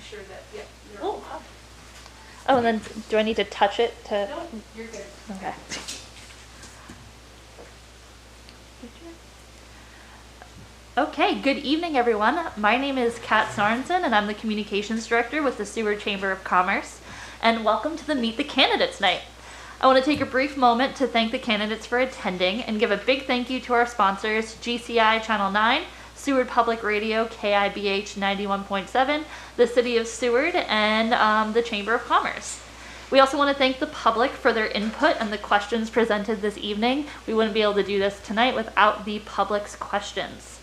sure that, yeah. Oh. Oh, and then do I need to touch it to? No, you're good. Okay. Okay, good evening, everyone. My name is Kat Sorensen, and I'm the Communications Director with the Seward Chamber of Commerce. And welcome to the Meet the Candidates Night. I want to take a brief moment to thank the candidates for attending and give a big thank you to our sponsors, GCI Channel 9, Seward Public Radio, KIBH 91.7, the City of Seward, and the Chamber of Commerce. We also want to thank the public for their input and the questions presented this evening. We wouldn't be able to do this tonight without the public's questions.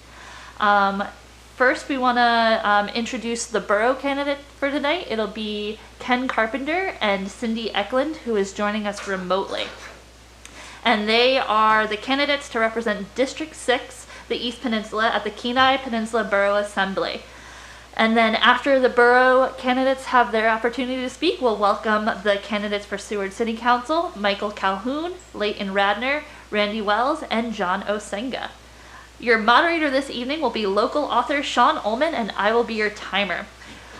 First, we want to introduce the borough candidate for tonight. It'll be Ken Carpenter and Cindy Eklund, who is joining us remotely. And they are the candidates to represent District 6, the East Peninsula, at the Kenai Peninsula Borough Assembly. And then after the borough candidates have their opportunity to speak, we'll welcome the candidates for Seward City Council, Michael Calhoun, Leighton Radner, Randy Wells, and John Osenga. Your moderator this evening will be local author Sean Ullman, and I will be your timer.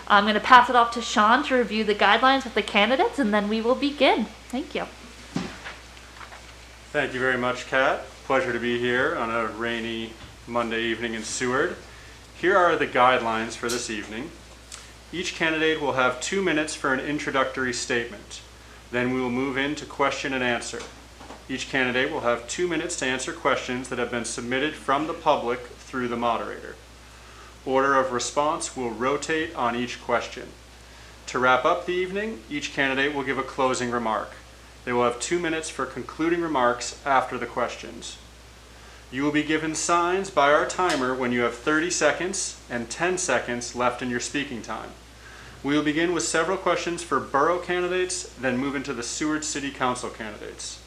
I'm going to pass it off to Sean to review the guidelines with the candidates, and then we will begin. Thank you. Thank you very much, Kat. Pleasure to be here on a rainy Monday evening in Seward. Here are the guidelines for this evening. Each candidate will have 2 minutes for an introductory statement. Then we will move into question and answer. Each candidate will have 2 minutes to answer questions that have been submitted from the public through the moderator. Order of response will rotate on each question. To wrap up the evening, each candidate will give a closing remark. They will have 2 minutes for concluding remarks after the questions. You will be given signs by our timer when you have 30 seconds and 10 seconds left in your speaking time. We will begin with several questions for borough candidates, then move into the Seward City Council candidates.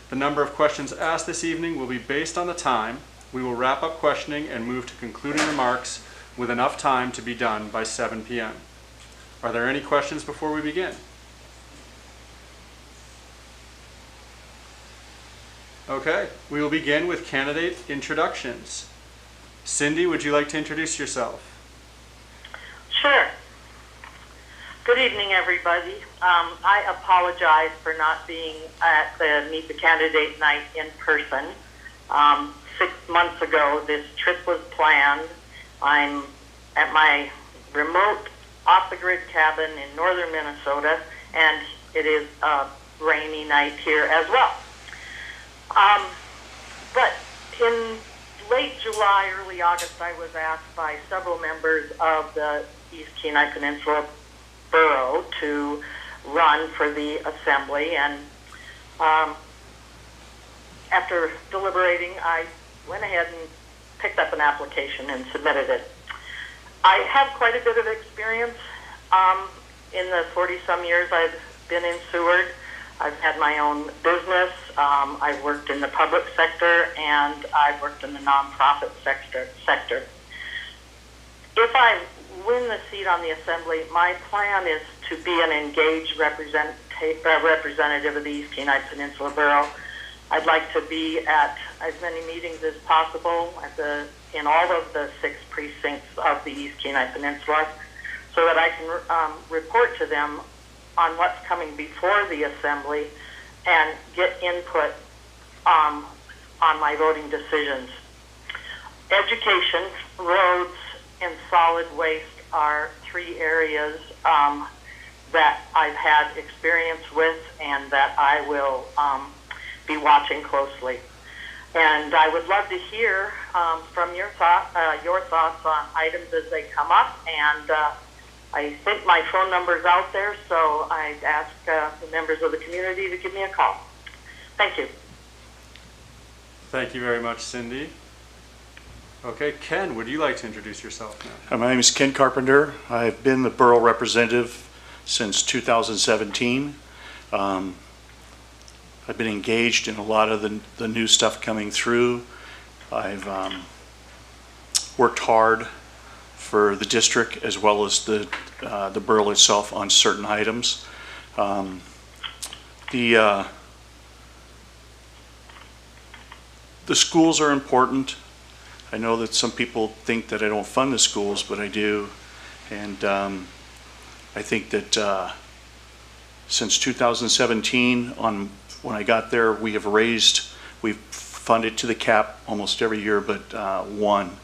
The number of questions asked this evening will be based on the time. We will wrap up questioning and move to concluding remarks with enough time to be done by 7 p.m. Are there any questions before we begin? Okay, we will begin with candidate introductions. Cindy, would you like to introduce yourself? Sure. Good evening, everybody. I apologize for not being at the Meet the Candidate Night in person. 6 months ago, this trip was planned. I'm at my remote off-the-grid cabin in northern Minnesota, and it is a rainy night here as well. But in late July, early August, I was asked by several members of the East Kenai Peninsula Borough to run for the assembly, and after deliberating, I went ahead and picked up an application and submitted it. I have quite a bit of experience in the 40-some years I've been in Seward. I've had my own business. I've worked in the public sector, and I've worked in the nonprofit sector. If I win the seat on the assembly, my plan is to be an engaged representative of the East Kenai Peninsula Borough. I'd like to be at as many meetings as possible in all of the 6 precincts of the East Kenai Peninsula, so that I can report to them on what's coming before the assembly and get input on my voting decisions. Education, roads, and solid waste are 3 areas that I've had experience with and that I will be watching closely. And I would love to hear from your thoughts on items as they come up, and I think my phone number is out there, so I'd ask the members of the community to give me a call. Thank you. Thank you very much, Cindy. Okay, Ken, would you like to introduce yourself now? My name is Ken Carpenter. I've been the borough representative since 2017. I've been engaged in a lot of the new stuff coming through. I've worked hard for the district as well as the borough itself on certain items. The schools are important. I know that some people think that I don't fund the schools, but I do. And I think that since 2017, when I got there, we've funded to the cap almost every year but one.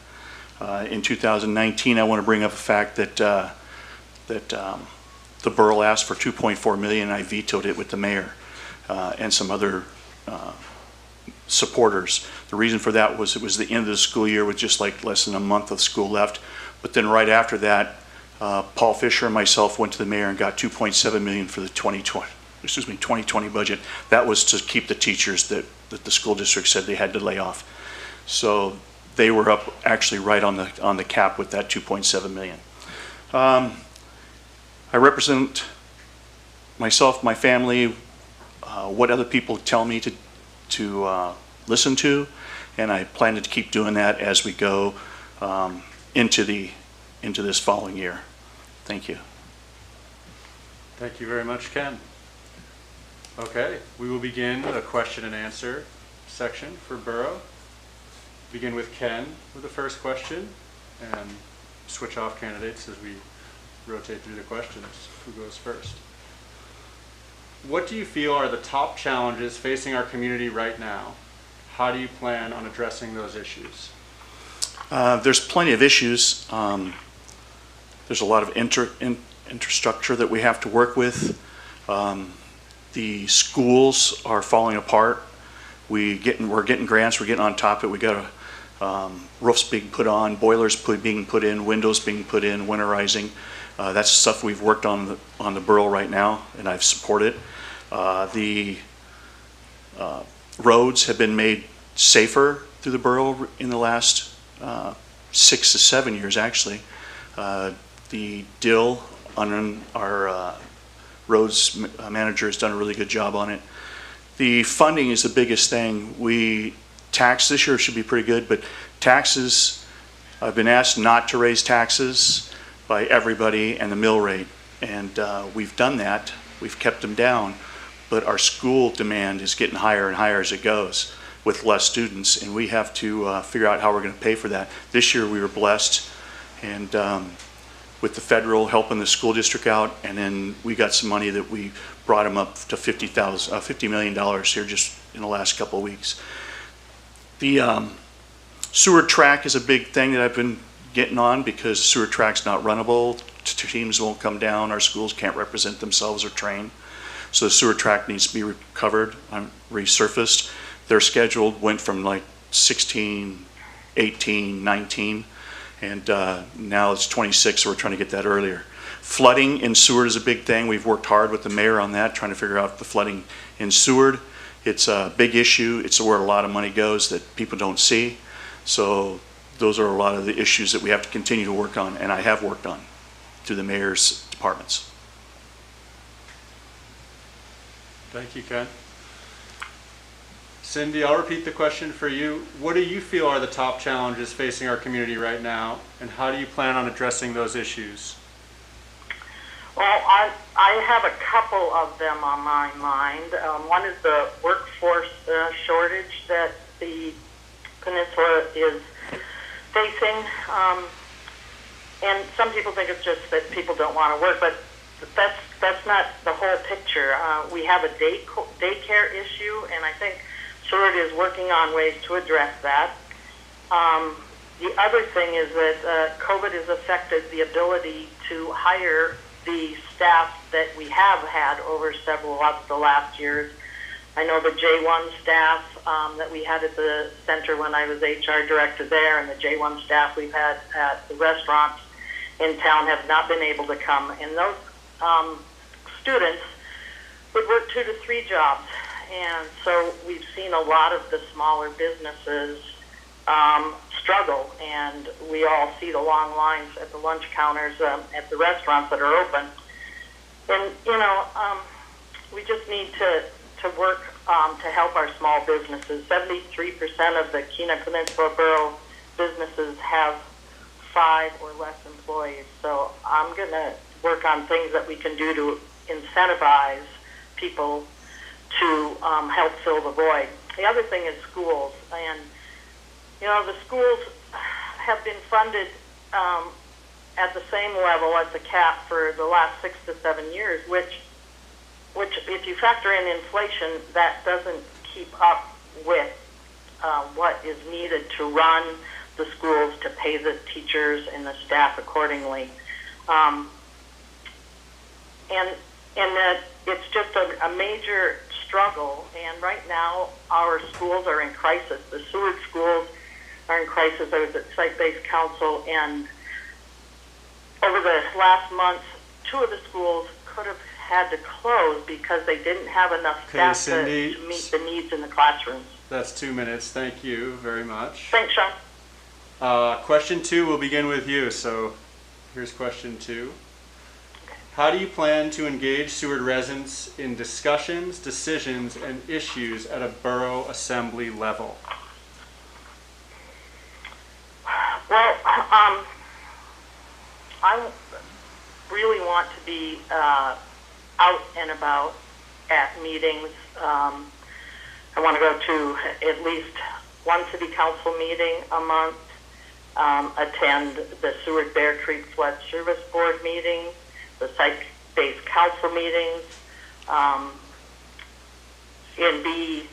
In 2019, I want to bring up the fact that the borough asked for $2.4 million, and I vetoed it with the mayor and some other supporters. The reason for that was it was the end of the school year with just like less than a month of school left. But then right after that, Paul Fisher and myself went to the mayor and got $2.7 million for the 2020 budget. That was to keep the teachers that the school district said they had to lay off. So they were up actually right on the cap with that $2.7 million. I represent myself, my family, what other people tell me to listen to, and I plan to keep doing that as we go into this following year. Thank you. Thank you very much, Ken. Okay, we will begin the question and answer section for Borough. Begin with Ken with the first question and switch off candidates as we rotate through the questions. Who goes first? What do you feel are the top challenges facing our community right now? How do you plan on addressing those issues? There's plenty of issues. There's a lot of infrastructure that we have to work with. The schools are falling apart. We're getting grants. We're getting on top of it. We got roofs being put on, boilers being put in, windows being put in, winterizing. That's stuff we've worked on the borough right now, and I've supported. The roads have been made safer through the borough in the last 6 to 7 years, actually. The Dill, our roads manager, has done a really good job on it. The funding is the biggest thing. Tax this year should be pretty good, but taxes, I've been asked not to raise taxes by everybody and the mill rate, and we've done that. We've kept them down, but our school demand is getting higher and higher as it goes with less students, and we have to figure out how we're going to pay for that. This year we were blessed, and with the federal helping the school district out, and then we got some money that we brought them up to $50 million here just in the last couple of weeks. The sewer track is a big thing that I've been getting on because the sewer track's not runnable. Teams won't come down. Our schools can't represent themselves or train. So the sewer track needs to be recovered, resurfaced. Their schedule went from like 16, 18, 19, and now it's 26, so we're trying to get that earlier. Flooding in Seward is a big thing. We've worked hard with the mayor on that, trying to figure out the flooding in Seward. It's a big issue. It's where a lot of money goes that people don't see. So those are a lot of the issues that we have to continue to work on, and I have worked on through the mayor's departments. Thank you, Ken. Cindy, I'll repeat the question for you. What do you feel are the top challenges facing our community right now, and how do you plan on addressing those issues? Well, I have a couple of them on my mind. One is the workforce shortage that the peninsula is facing. And some people think it's just that people don't want to work, but that's not the whole picture. We have a daycare issue, and I think Seward is working on ways to address that. The other thing is that COVID has affected the ability to hire the staff that we have had over several of the last years. I know the J1 staff that we had at the center when I was HR director there, and the J1 staff we've had at the restaurants in town have not been able to come. And those students would work 2 to 3 jobs. And so we've seen a lot of the smaller businesses struggle, and we all see the long lines at the lunch counters at the restaurants that are open. And, we just need to work to help our small businesses. 73% of the Kenai Peninsula Borough businesses have 5 or less employees. So I'm going to work on things that we can do to incentivize people to help fill the void. The other thing is schools. And, the schools have been funded at the same level as the cap for the last 6 to 7 years, which if you factor in inflation, that doesn't keep up with what is needed to run the schools, to pay the teachers and the staff accordingly. And that it's just a major struggle. And right now, our schools are in crisis. The Seward schools are in crisis. I was at Site-Based Council, and over the last month, 2 of the schools could have had to close because they didn't have enough staff to meet the needs in the classrooms. That's 2 minutes. Thank you very much. Thanks, Sean. Question 2 will begin with you. So here's question 2. How do you plan to engage Seward residents in discussions, decisions, and issues at a borough assembly level? Well, I really want to be out and about at meetings. I want to go to at least one city council meeting a month, attend the Seward Bear Creek Flood Service Board meetings, the Site-Based Council meetings, and be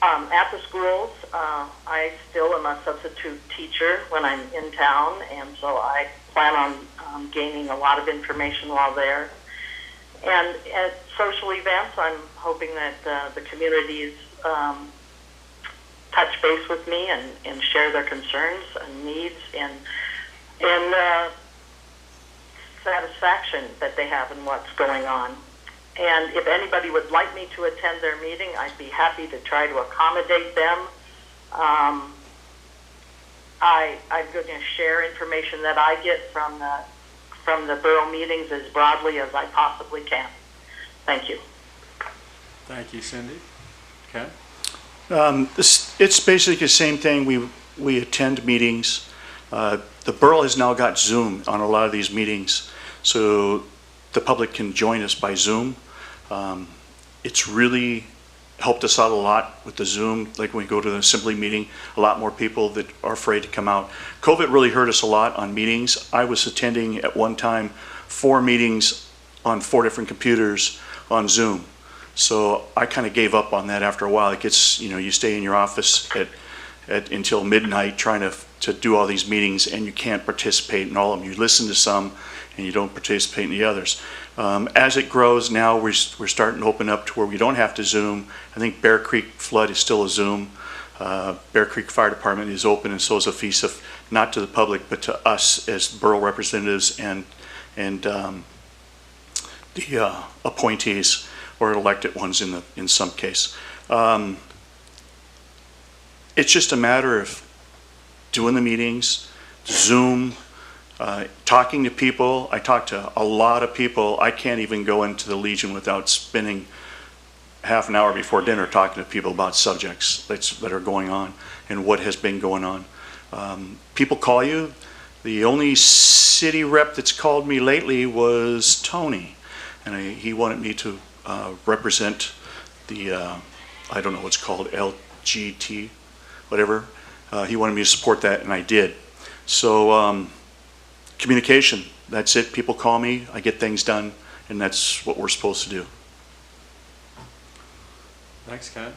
at the schools. I still am a substitute teacher when I'm in town, and so I plan on gaining a lot of information while there. And at social events, I'm hoping that the communities touch base with me and share their concerns and needs and satisfaction that they have in what's going on. And if anybody would like me to attend their meeting, I'd be happy to try to accommodate them. I'm going to share information that I get from the borough meetings as broadly as I possibly can. Thank you. Thank you, Cindy. Ken? It's basically the same thing. We attend meetings. The borough has now got Zoom on a lot of these meetings, so the public can join us by Zoom. It's really helped us out a lot with the Zoom. Like when we go to the assembly meeting, a lot more people that are afraid to come out. COVID really hurt us a lot on meetings. I was attending at one time 4 meetings on 4 different computers on Zoom. So I kind of gave up on that after a while. It gets, you stay in your office until midnight trying to do all these meetings, and you can't participate in all of them. You listen to some and you don't participate in the others. As it grows now, we're starting to open up to where we don't have to Zoom. I think Bear Creek Flood is still a Zoom. Bear Creek Fire Department is open, and so is AFISA, not to the public, but to us as borough representatives and the appointees or elected ones in some case. It's just a matter of doing the meetings, Zoom, talking to people. I talk to a lot of people. I can't even go into the Legion without spending half an hour before dinner talking to people about subjects that are going on and what has been going on. People call you. The only city rep that's called me lately was Tony, and he wanted me to represent the, I don't know what's called, LGT, whatever. He wanted me to support that, and I did. So communication, that's it. People call me, I get things done, and that's what we're supposed to do. Thanks, Ken.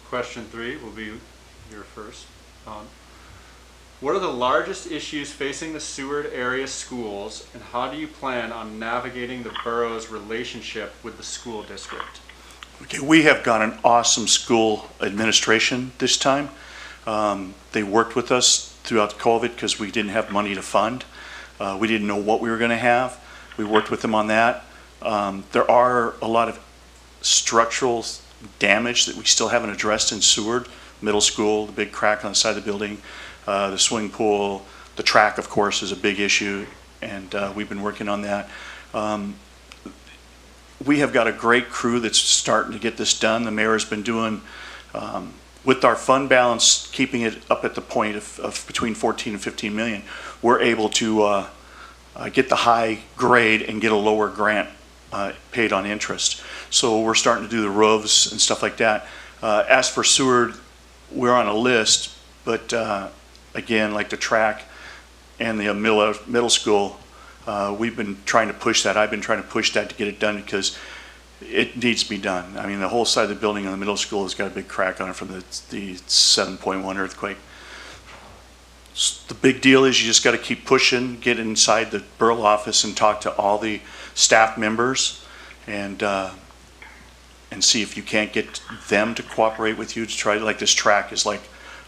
Question 3 will be your first. What are the largest issues facing the Seward area schools, and how do you plan on navigating the borough's relationship with the school district? Okay, we have got an awesome school administration this time. They worked with us throughout COVID because we didn't have money to fund. We didn't know what we were going to have. We worked with them on that. There are a lot of structural damage that we still haven't addressed in Seward Middle School, the big crack on the side of the building, the swimming pool, the track, of course, is a big issue, and we've been working on that. We have got a great crew that's starting to get this done. The mayor has been doing, with our fund balance, keeping it up at the point of between 14 and 15 million, we're able to get the high grade and get a lower grant paid on interest. So we're starting to do the roofs and stuff like that. As for Seward, we're on a list, but again, like the track, and the middle school, we've been trying to push that. I've been trying to push that to get it done because it needs to be done. I mean, the whole side of the building in the middle school has got a big crack on it from the 7.1 earthquake. The big deal is you just got to keep pushing, get inside the borough office and talk to all the staff members and see if you can't get them to cooperate with you to try, like this track is like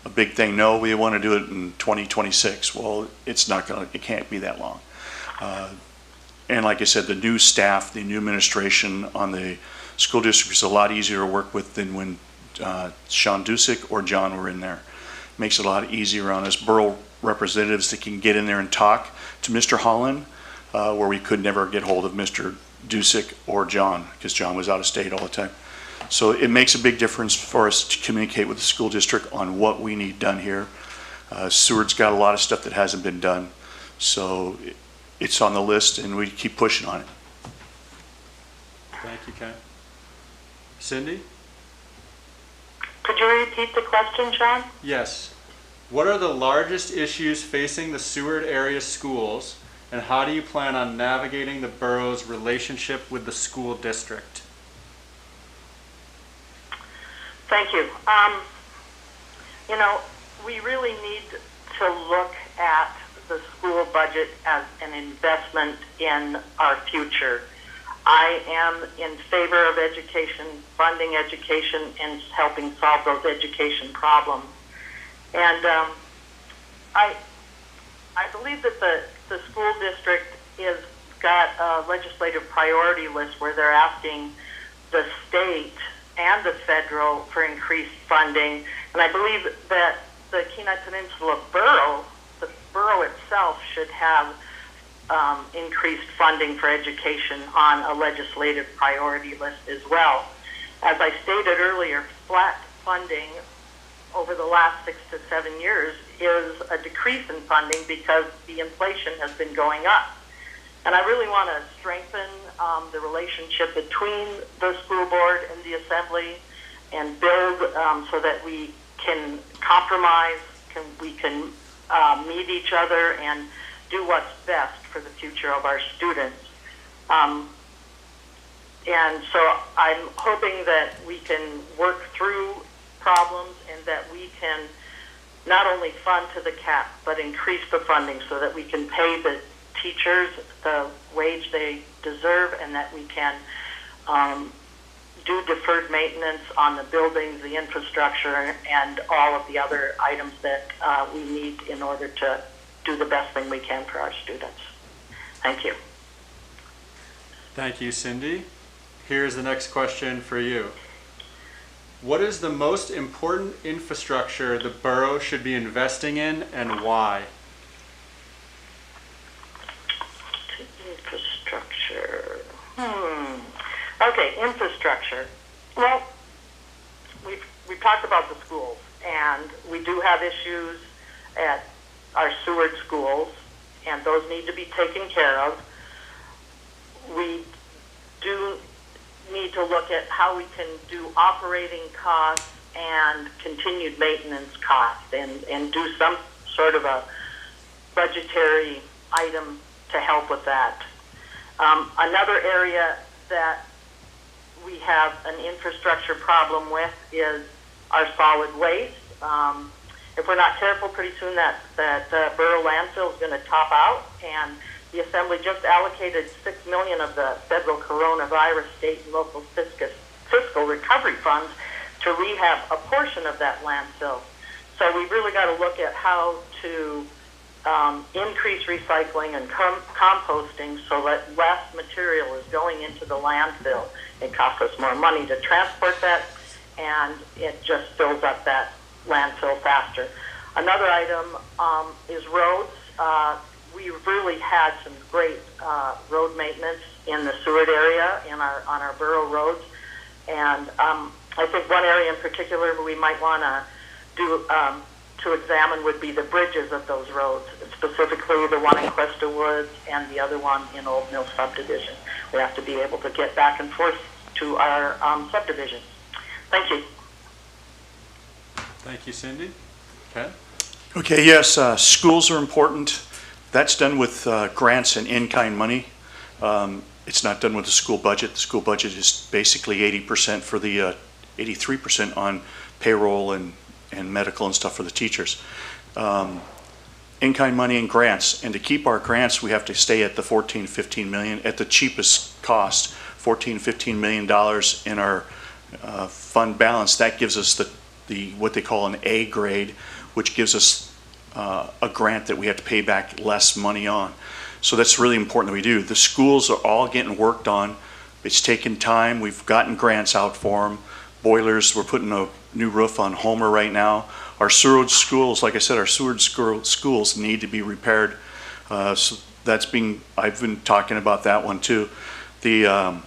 a big thing. No, we want to do it in 2026. Well, it's not going to, it can't be that long. And like I said, the new staff, the new administration on the school district is a lot easier to work with than when Sean Dusick or John were in there. Makes it a lot easier on us borough representatives that can get in there and talk to Mr. Holland, where we could never get hold of Mr. Dusick or John, because John was out of state all the time. So it makes a big difference for us to communicate with the school district on what we need done here. Seward's got a lot of stuff that hasn't been done, so it's on the list and we keep pushing on it. Thank you, Ken. Cindy? Could you repeat the question, Sean? Yes. What are the largest issues facing the Seward area schools, and how do you plan on navigating the borough's relationship with the school district? Thank you. You know, we really need to look at the school budget as an investment in our future. I am in favor of education, funding education, and helping solve those education problems. And I believe that the school district is got a legislative priority list where they're asking the state and the federal for increased funding. And I believe that the Kenai Peninsula Borough, the borough itself, should have increased funding for education on a legislative priority list as well. As I stated earlier, flat funding over the last 6 to 7 years is a decrease in funding because the inflation has been going up. And I really want to strengthen the relationship between the school board and the assembly and build so that we can compromise, we can meet each other and do what's best for the future of our students. And so I'm hoping that we can work through problems and that we can not only fund to the cap, but increase the funding so that we can pay the teachers the wage they deserve and that we can do deferred maintenance on the buildings, the infrastructure, and all of the other items that we need in order to do the best thing we can for our students. Thank you. Thank you, Cindy. Here's the next question for you. What is the most important infrastructure the borough should be investing in and why? Infrastructure. Okay, infrastructure. Well, we've talked about the schools, and we do have issues at our Seward schools, and those need to be taken care of. We do need to look at how we can do operating costs and continued maintenance costs and do some sort of a budgetary item to help with that. Another area that we have an infrastructure problem with is our solid waste. If we're not careful, pretty soon that borough landfill is going to top out, and the Assembly just allocated $6 million of the federal coronavirus state and local fiscal recovery funds to rehab a portion of that landfill. So we really got to look at how to increase recycling and composting so that less material is going into the landfill. It costs us more money to transport that, and it just fills up that landfill faster. Another item is roads. We've really had some great road maintenance in the Seward area and on our borough roads. And I think one area in particular we might want to do to examine would be the bridges of those roads, specifically the one in Cuesta Woods and the other one in Old Mill Subdivision. We have to be able to get back and forth to our subdivisions. Thank you. Thank you, Cindy. Ken? Okay, yes, schools are important. That's done with grants and in-kind money. It's not done with the school budget. The school budget is basically 80% for the 83% on payroll and medical and stuff for the teachers. In-kind money and grants, and to keep our grants, we have to stay at the 14, 15 million at the cheapest cost, 14, 15 million dollars in our fund balance. That gives us the what they call an A grade, which gives us a grant that we have to pay back less money on. So that's really important that we do. The schools are all getting worked on. It's taken time. We've gotten grants out for them. Boilers, we're putting a new roof on Homer right now. Our sewage schools, like I said, our sewage schools need to be repaired. So I've been talking about that one too. The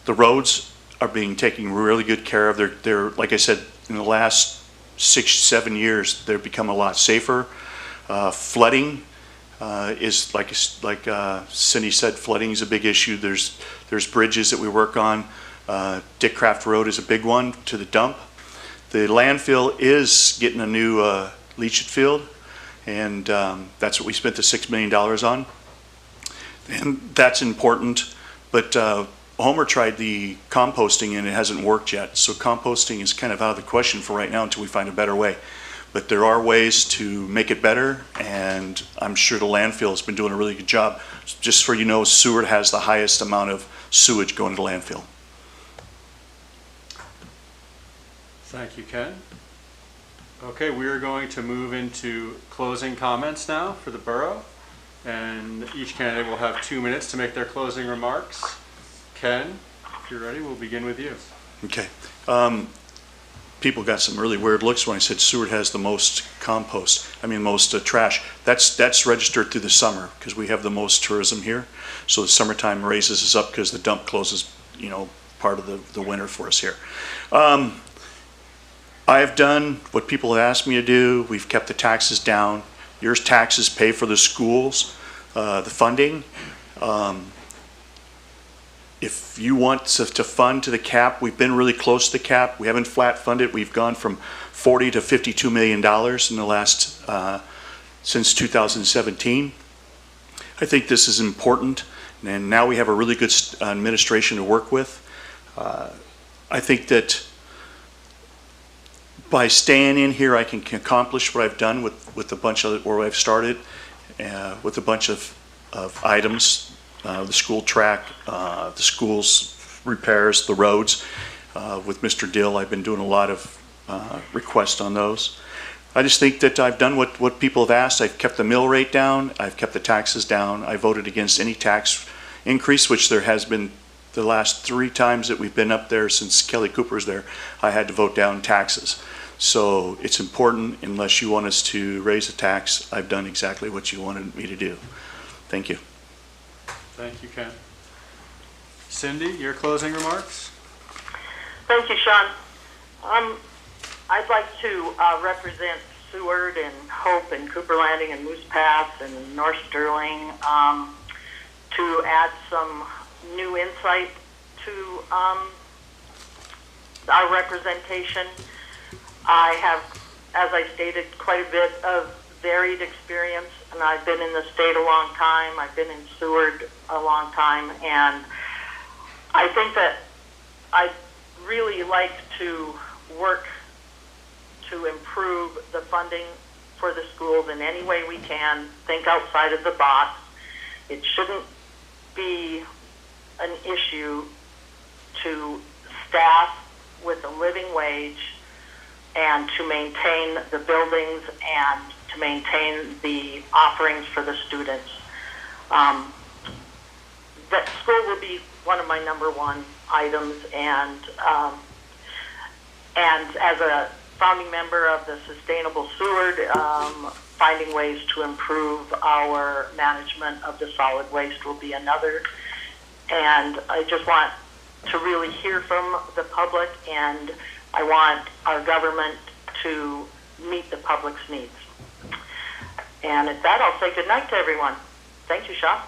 roads are being taken really good care of. They're like I said, in the last 6-7 years, they've become a lot safer. Flooding is like Cindy said, flooding is a big issue. There's bridges that we work on. Dick Craft Road is a big one to the dump. The landfill is getting a new leachate field, and that's what we spent the $6 million on. And that's important, but Homer tried the composting and it hasn't worked yet. So composting is kind of out of the question for right now until we find a better way. But there are ways to make it better, and I'm sure the landfill has been doing a really good job. Just for you know, Seward has the highest amount of sewage going to landfill. Thank you, Ken. Okay, we are going to move into closing comments now for the borough, and each candidate will have 2 minutes to make their closing remarks. Ken, if you're ready, we'll begin with you. Okay. People got some really weird looks when I said Seward has the most compost. I mean, most trash. That's registered through the summer because we have the most tourism here. So the summertime raises us up because the dump closes, part of the winter for us here. I've done what people have asked me to do. We've kept the taxes down. Your taxes pay for the schools, the funding. If you want to fund to the cap, we've been really close to the cap. We haven't flat funded. We've gone from $40 to $52 million in the last, since 2017. I think this is important, and now we have a really good administration to work with. I think that by staying in here, I can accomplish what I've done with a bunch of, where I've started, with a bunch of items. The school track, the schools repairs, the roads. With Mr. Dill, I've been doing a lot of requests on those. I just think that I've done what people have asked. I've kept the mill rate down. I've kept the taxes down. I voted against any tax increase, which there has been the last 3 times that we've been up there since Kelly Cooper's there. I had to vote down taxes. So it's important. Unless you want us to raise the tax, I've done exactly what you wanted me to do. Thank you. Thank you, Ken. Cindy, your closing remarks? Thank you, Sean. I'd like to represent Seward and Hope and Cooper Landing and Moose Pass and North Sterling to add some new insight to our representation. I have, as I stated, quite a bit of varied experience, and I've been in the state a long time. I've been in Seward a long time, and I think that I'd really like to work to improve the funding for the schools in any way we can, think outside of the box. It shouldn't be an issue to staff with a living wage and to maintain the buildings and to maintain the offerings for the students. That school will be one of my #1 items, and as a founding member of the Sustainable Seward, finding ways to improve our management of the solid waste will be another. And I just want to really hear from the public, and I want our government to meet the public's needs. And at that, I'll say good night to everyone. Thank you, Sean.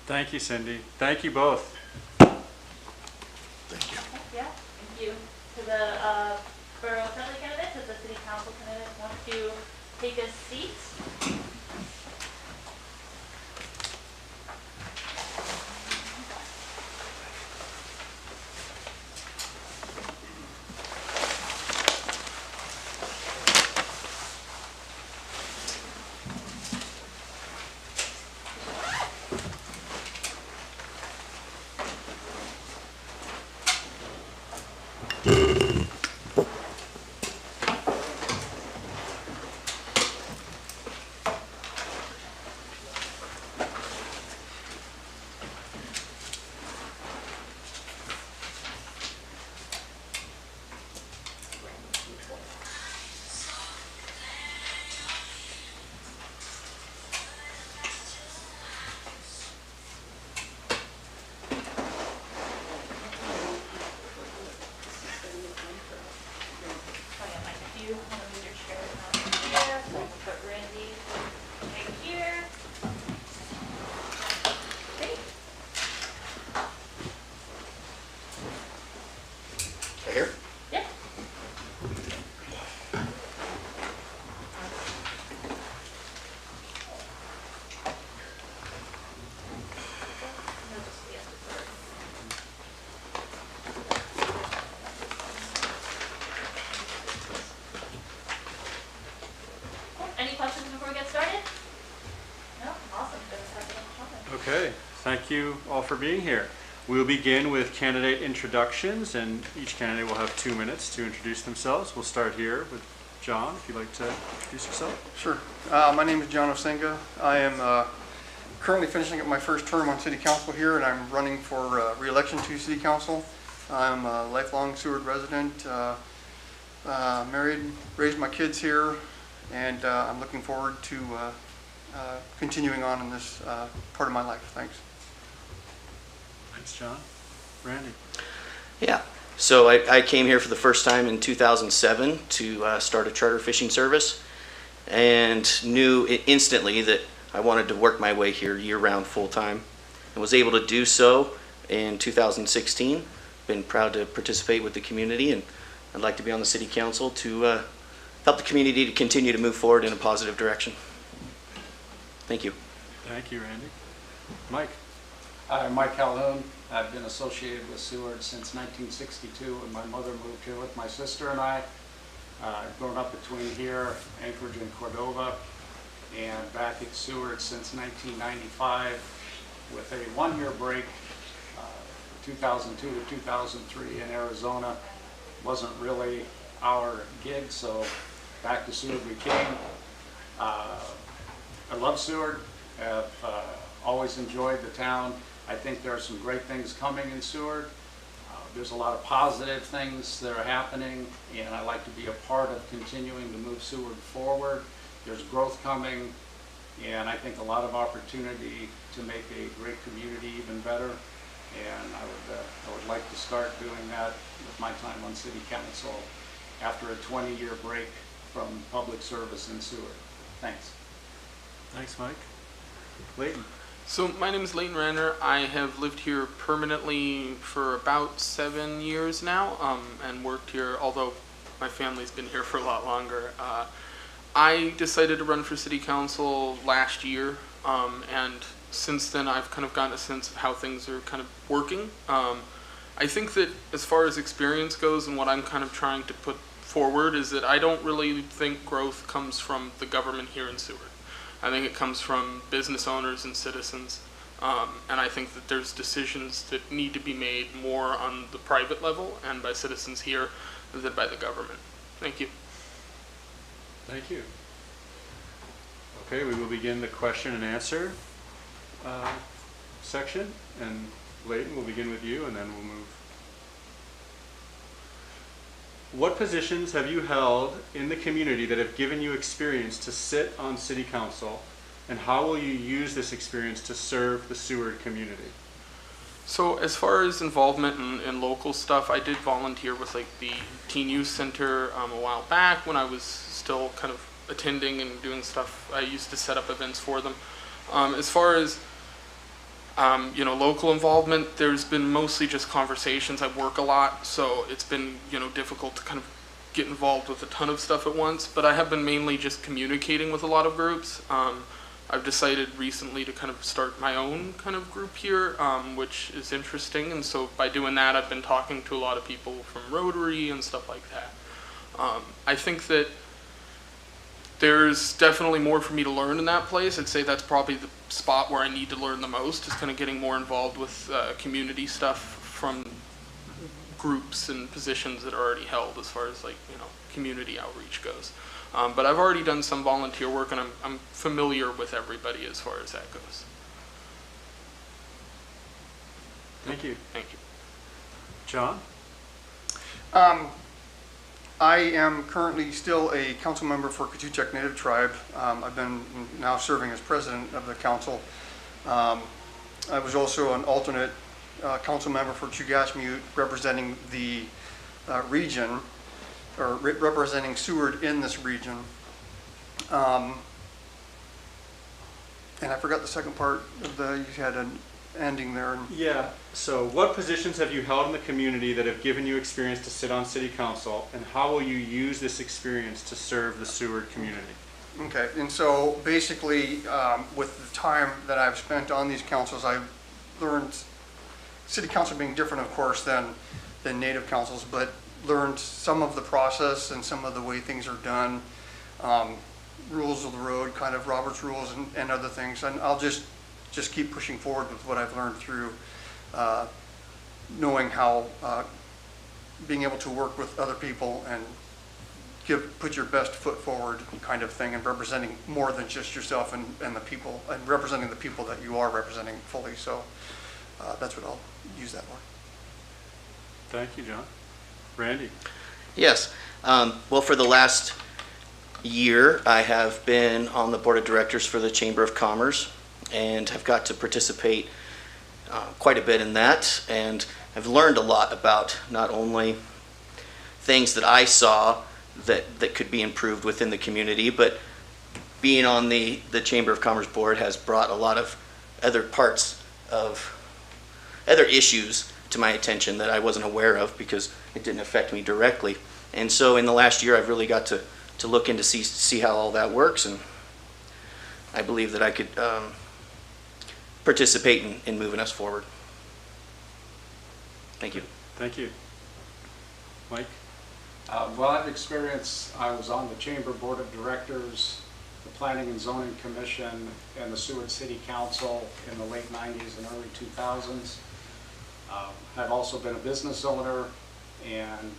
Thank you, Cindy. Thank you both. Thank you. Yeah, thank you. To the Borough Assembly candidates, as the City Council candidates want to take a seat. thank you all for being here. We'll begin with candidate introductions, and each candidate will have 2 minutes to introduce themselves. We'll start here with John, if you'd like to introduce yourself. Sure. My name is John Osenga. I am currently finishing up my first term on City Council here, and I'm running for re-election to City Council. I'm a lifelong Seward resident, married, raised my kids here, and I'm looking forward to continuing on in this part of my life. Thanks. Thanks, John. Randy. Yeah, so I came here for the first time in 2007 to start a charter fishing service, and knew instantly that I wanted to work my way here year-round full-time, and was able to do so in 2016. Been proud to participate with the community, and I'd like to be on the City Council to help the community to continue to move forward in a positive direction. Thank you. Thank you, Randy. Mike. I'm Mike Calhoun. I've been associated with Seward since 1962 when my mother moved here with my sister and I. I've grown up between here, Anchorage, and Cordova, and back at Seward since 1995 with a one-year break, 2002 to 2003 in Arizona. Wasn't really our gig, so back to Seward we came. I love Seward. Have always enjoyed the town. I think there are some great things coming in Seward. There's a lot of positive things that are happening, and I like to be a part of continuing to move Seward forward. There's growth coming, and I think a lot of opportunity to make a great community even better. And I would like to start doing that with my time on City Council after a 20-year break from public service in Seward. Thanks. Thanks, Mike. Leighton. So my name is Leighton Renner. I have lived here permanently for about 7 years now, and worked here, although my family's been here for a lot longer. I decided to run for City Council last year, and since then I've kind of gotten a sense of how things are kind of working. I think that as far as experience goes and what I'm kind of trying to put forward is that I don't really think growth comes from the government here in Seward. I think it comes from business owners and citizens, and I think that there's decisions that need to be made more on the private level and by citizens here than by the government. Thank you. Thank you. Okay, we will begin the question and answer section, and Leighton, we'll begin with you, and then we'll move. What positions have you held in the community that have given you experience to sit on City Council, and how will you use this experience to serve the Seward community? So as far as involvement in local stuff, I did volunteer with like the Teen Youth Center a while back when I was still kind of attending and doing stuff. I used to set up events for them. As far as local involvement, there's been mostly just conversations. I work a lot, so it's been, difficult to kind of get involved with a ton of stuff at once, but I have been mainly just communicating with a lot of groups. I've decided recently to kind of start my own kind of group here, which is interesting, and so by doing that, I've been talking to a lot of people from Rotary and stuff like that. I think that there's definitely more for me to learn in that place. I'd say that's probably the spot where I need to learn the most, is kind of getting more involved with community stuff from groups and positions that are already held as far as community outreach goes. But I've already done some volunteer work, and I'm familiar with everybody as far as that goes. Thank you. Thank you. John? I am currently still a council member for Katuchak Native Tribe. I've been now serving as president of the council. I was also an alternate council member for Chugachmute, representing the region, or representing Seward in this region. And I forgot the second part of you had an ending there. Yeah, so what positions have you held in the community that have given you experience to sit on City Council, and how will you use this experience to serve the Seward community? Okay, and so basically, with the time that I've spent on these councils, I've learned, City Council being different, of course, than Native councils, but learned some of the process and some of the way things are done, rules of the road, kind of Robert's rules and other things. And I'll just just keep pushing forward with what I've learned through knowing how being able to work with other people and put your best foot forward kind of thing, and representing more than just yourself and the people, and representing the people that you are representing fully. So that's what I'll use that for. Thank you, John. Randy? Yes. Well, for the last year, I have been on the board of directors for the Chamber of Commerce and have got to participate quite a bit in that, and I've learned a lot about not only things that I saw that could be improved within the community, but being on the Chamber of Commerce board has brought a lot of other issues to my attention that I wasn't aware of because it didn't affect me directly. And so in the last year, I've really got to look into see how all that works, and I believe that I could participate in moving us forward. Thank you. Thank you. Mike? Well, I've experienced, I was on the Chamber Board of Directors, the Planning and Zoning Commission, and the Seward City Council in the late 90s and early 2000s. I've also been a business owner, and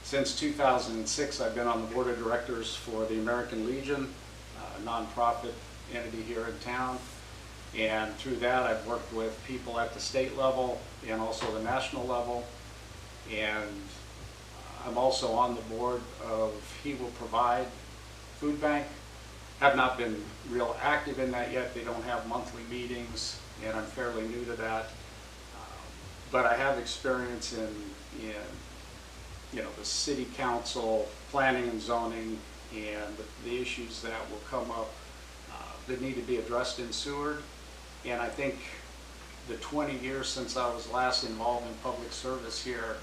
since 2006 I've been on the Board of Directors for the American Legion, a nonprofit entity here in town. And through that I've worked with people at the state level and also the national level. And I'm also on the board of He Will Provide Food Bank. Have not been real active in that yet. They don't have monthly meetings, and I'm fairly new to that. But I have experience in the city council, planning and zoning, and the issues that will come up that need to be addressed in Seward. And I think the 20 years since I was last involved in public service here,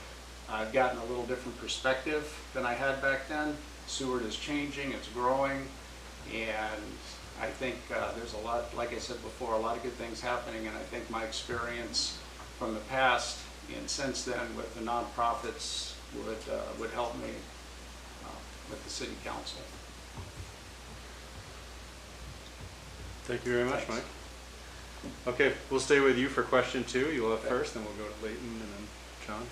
I've gotten a little different perspective than I had back then. Seward is changing, it's growing, and I think there's a lot, like I said before, a lot of good things happening, and I think my experience from the past and since then with the nonprofits would help me with the city council. Thank you very much, Thanks. Mike. Okay, we'll stay with you for question 2. You'll have first, then we'll go to Leighton and then John.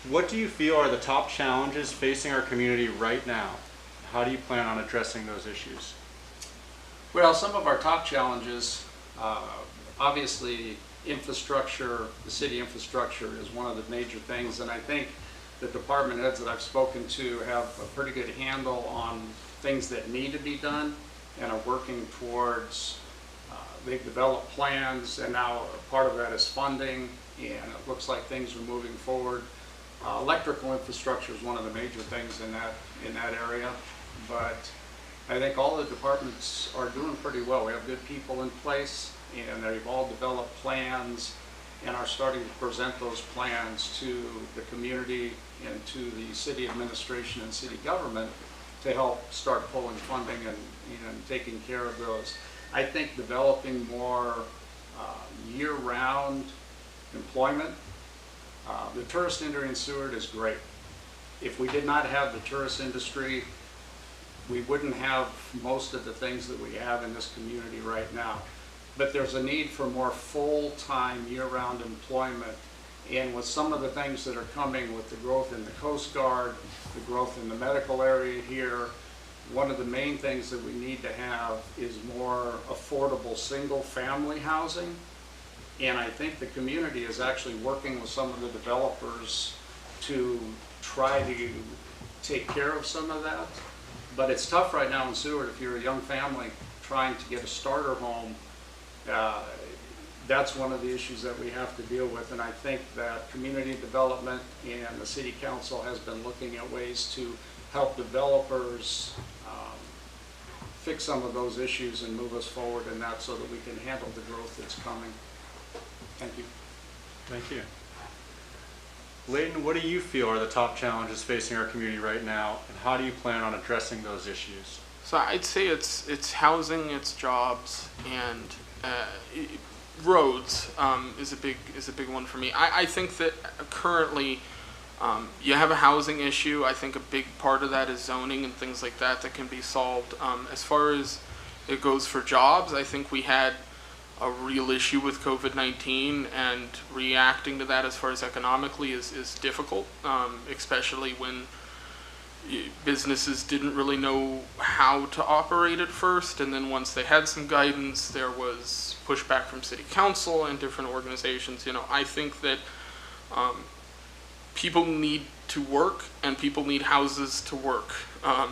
What do you feel are the top challenges facing our community right now? How do you plan on addressing those issues? Well, some of our top challenges, obviously infrastructure, the city infrastructure is one of the major things, and I think the department heads that I've spoken to have a pretty good handle on things that need to be done and are working towards, they've developed plans, and now part of that is funding, and it looks like things are moving forward. Electrical infrastructure is one of the major things in that area, but I think all the departments are doing pretty well. We have good people in place, and they've all developed plans and are starting to present those plans to the community and to the city administration and city government to help start pulling funding and taking care of those. I think developing more year-round employment. The tourist industry in Seward is great. If we did not have the tourist industry, we wouldn't have most of the things that we have in this community right now. But there's a need for more full-time, year-round employment. And with some of the things that are coming with the growth in the Coast Guard, the growth in the medical area here, one of the main things that we need to have is more affordable single-family housing. And I think the community is actually working with some of the developers to try to take care of some of that. But it's tough right now in Seward if you're a young family trying to get a starter home. That's one of the issues that we have to deal with, and I think that community development and the city council has been looking at ways to help developers fix some of those issues and move us forward in that so that we can handle the growth that's coming. Thank you. Thank you. Leighton, what do you feel are the top challenges facing our community right now, and how do you plan on addressing those issues? So I'd say it's housing, it's jobs, and roads is a big one for me. I think that currently you have a housing issue. I think a big part of that is zoning and things like that that can be solved. As far as it goes for jobs, I think we had a real issue with COVID-19, and reacting to that as far as economically is difficult, especially when businesses didn't really know how to operate at first, and then once they had some guidance, there was pushback from city council and different organizations. I think that people need to work, and people need houses to work.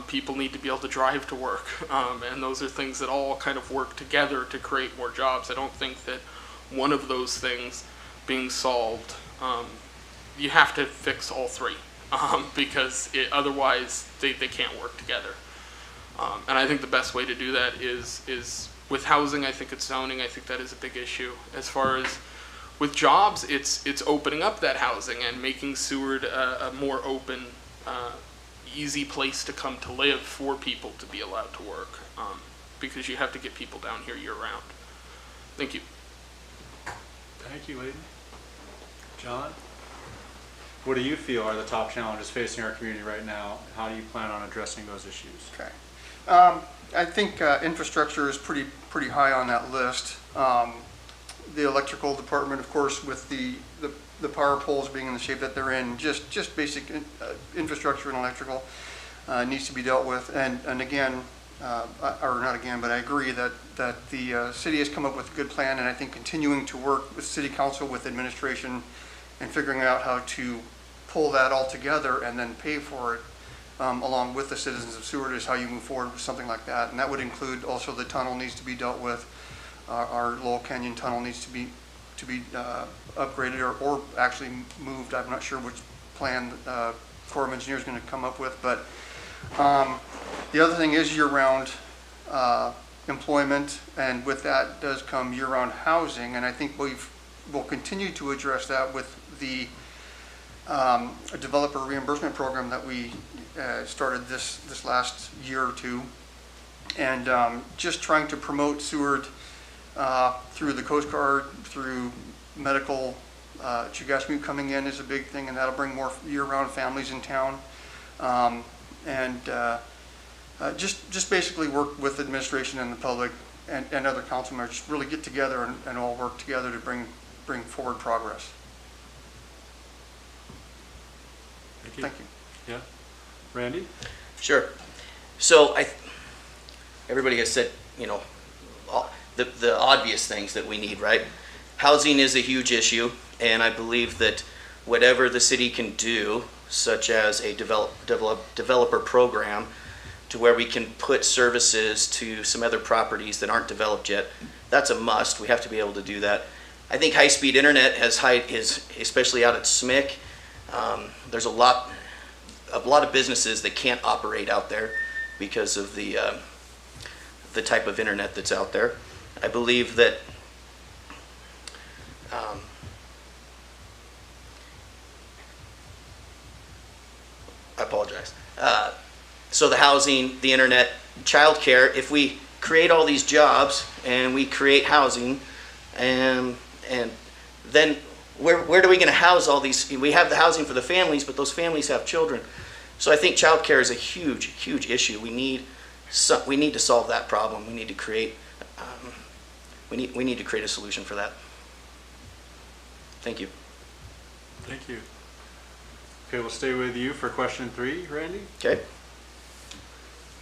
People need to be able to drive to work, and those are things that all kind of work together to create more jobs. I don't think that one of those things being solved, you have to fix all three, because otherwise they can't work together. And I think the best way to do that is with housing. I think it's zoning. I think that is a big issue. As far as with jobs, it's opening up that housing and making Seward a more open, easy place to come to live for people to be allowed to work, because you have to get people down here year round. Thank you. Thank you, Layden. John? What do you feel are the top challenges facing our community right now? How do you plan on addressing those issues? Okay. I think infrastructure is pretty high on that list. The electrical department, of course, with the power poles being in the shape that they're in, just basic infrastructure and electrical needs to be dealt with. And again, or not again, but I agree that the city has come up with a good plan, and I think continuing to work with city council, with administration, and figuring out how to pull that all together and then pay for it along with the citizens of Seward is how you move forward with something like that. And that would include also the tunnel needs to be dealt with. Our Lowell Canyon tunnel needs to be upgraded or actually moved. I'm not sure which plan Corps of Engineers is going to come up with, but the other thing is year-round employment, and with that does come year-round housing, and I think we'll continue to address that with the developer reimbursement program that we started this last year or two, and just trying to promote Seward through the Coast Guard, through medical. Chugachmute coming in is a big thing, and that'll bring more year-round families in town. Just basically work with administration and the public and other council members, just really get together and all work together to bring forward progress. Thank you. Yeah. Randy? Sure. So everybody has said, the obvious things that we need, right? Housing is a huge issue, and I believe that whatever the city can do, such as a developer program, to where we can put services to some other properties that aren't developed yet, that's a must. We have to be able to do that. I think high-speed internet is especially out at SMIC. There's a lot of businesses that can't operate out there because of the type of internet that's out there. I believe that I apologize. So the housing, the internet, childcare, if we create all these jobs and we create housing, and then where are we going to house all these? We have the housing for the families, but those families have children. So I think childcare is a huge, huge issue. We need to solve that problem. We need to create we need to create a solution for that. Thank you. Thank you. Okay, we'll stay with you for question 3, Randy. Okay.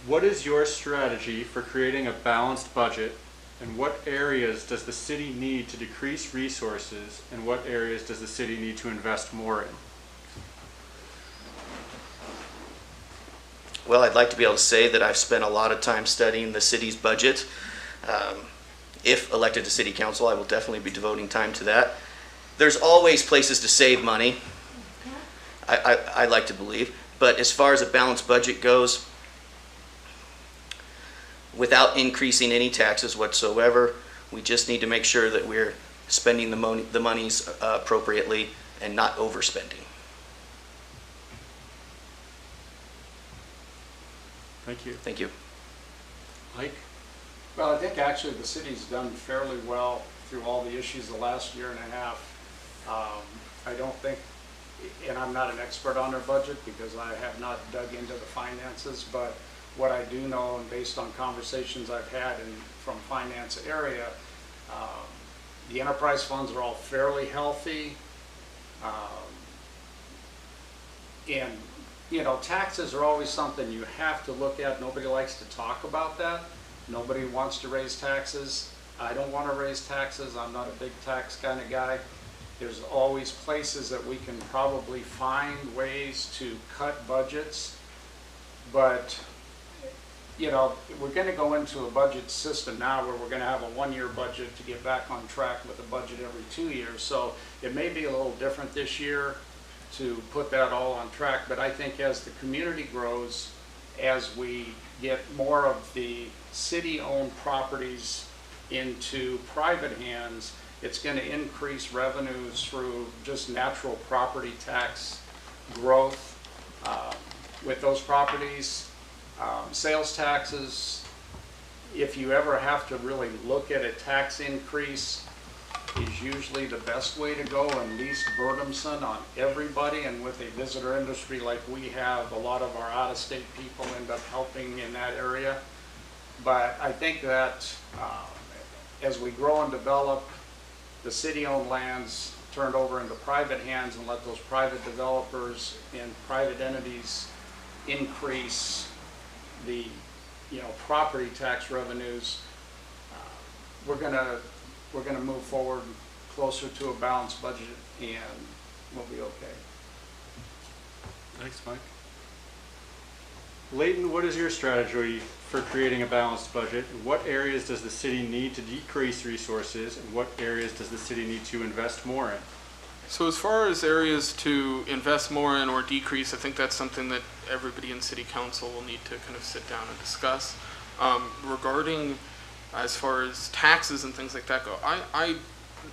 What is your strategy for creating a balanced budget, and what areas does the city need to decrease resources, and what areas does the city need to invest more in? Well, I'd like to be able to say that I've spent a lot of time studying the city's budget. If elected to city council, I will definitely be devoting time to that. There's always places to save money, I like to believe, but as far as a balanced budget goes, without increasing any taxes whatsoever, we just need to make sure that we're spending the monies appropriately and not overspending. Thank you. Thank you. Mike? Well, I think actually the city's done fairly well through all the issues the last year and a half. I don't think, and I'm not an expert on their budget because I have not dug into the finances, but what I do know, and based on conversations I've had from finance area, The enterprise funds are all fairly healthy. And, you know, taxes are always something you have to look at. Nobody likes to talk about that. Nobody wants to raise taxes. I don't want to raise taxes. I'm not a big tax kind of guy. There's always places that we can probably find ways to cut budgets. But, you know, we're going to go into a budget system now where we're going to have a one-year budget to get back on track with a budget every 2 years. So it may be a little different this year to put that all on track. But I think as the community grows, as we get more of the city-owned properties into private hands, it's going to increase revenues through just natural property tax growth with those properties. Sales taxes, if you ever have to really look at a tax increase, is usually the best way to go and least burdensome on everybody. And with a visitor industry like we have, a lot of our out-of-state people end up helping in that area. But I think that as we grow and develop, the city-owned lands turned over into private hands and let those private developers and private entities increase the, you know, property tax revenues, we're gonna move forward closer to a balanced budget, and we'll be okay. Thanks, Mike. Leighton, what is your strategy for creating a balanced budget? What areas does the city need to decrease resources, and what areas does the city need to invest more in? So as far as areas to invest more in or decrease, I think that's something that everybody in City Council will need to kind of sit down and discuss. Regarding as far as taxes and things like that go, I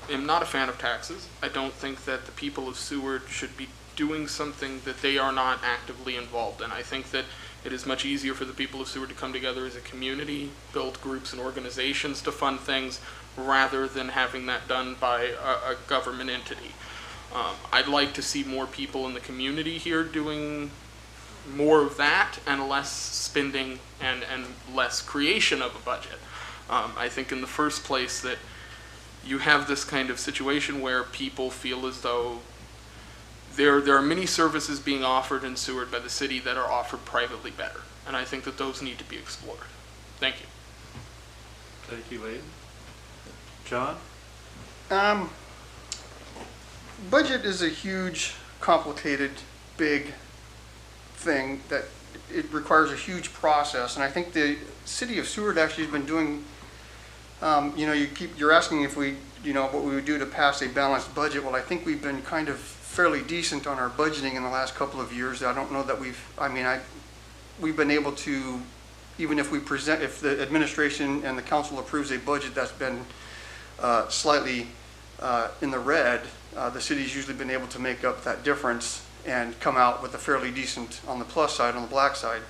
am not a fan of taxes. I don't think that the people of Seward should be doing something that they are not actively involved in. I think that it is much easier for the people of Seward to come together as a community, build groups and organizations to fund things, rather than having that done by a government entity. I'd like to see more people in the community here doing more of that and less spending and less creation of a budget. I think in the first place that you have this kind of situation where people feel as though there are many services being offered in Seward by the city that are offered privately better. And I think that those need to be explored. Thank you. Thank you, Leighton. John? Budget is a huge, complicated, big thing that it requires a huge process. And I think the city of Seward actually has been doing, you know, you're asking if we, you know, what we would do to pass a balanced budget. Well, I think we've been kind of fairly decent on our budgeting in the last couple of years. I don't know that we've been able to, even if if the administration and the council approves a budget that's been slightly in the red, the city's usually been able to make up that difference and come out with a fairly decent on the plus side, on the black side.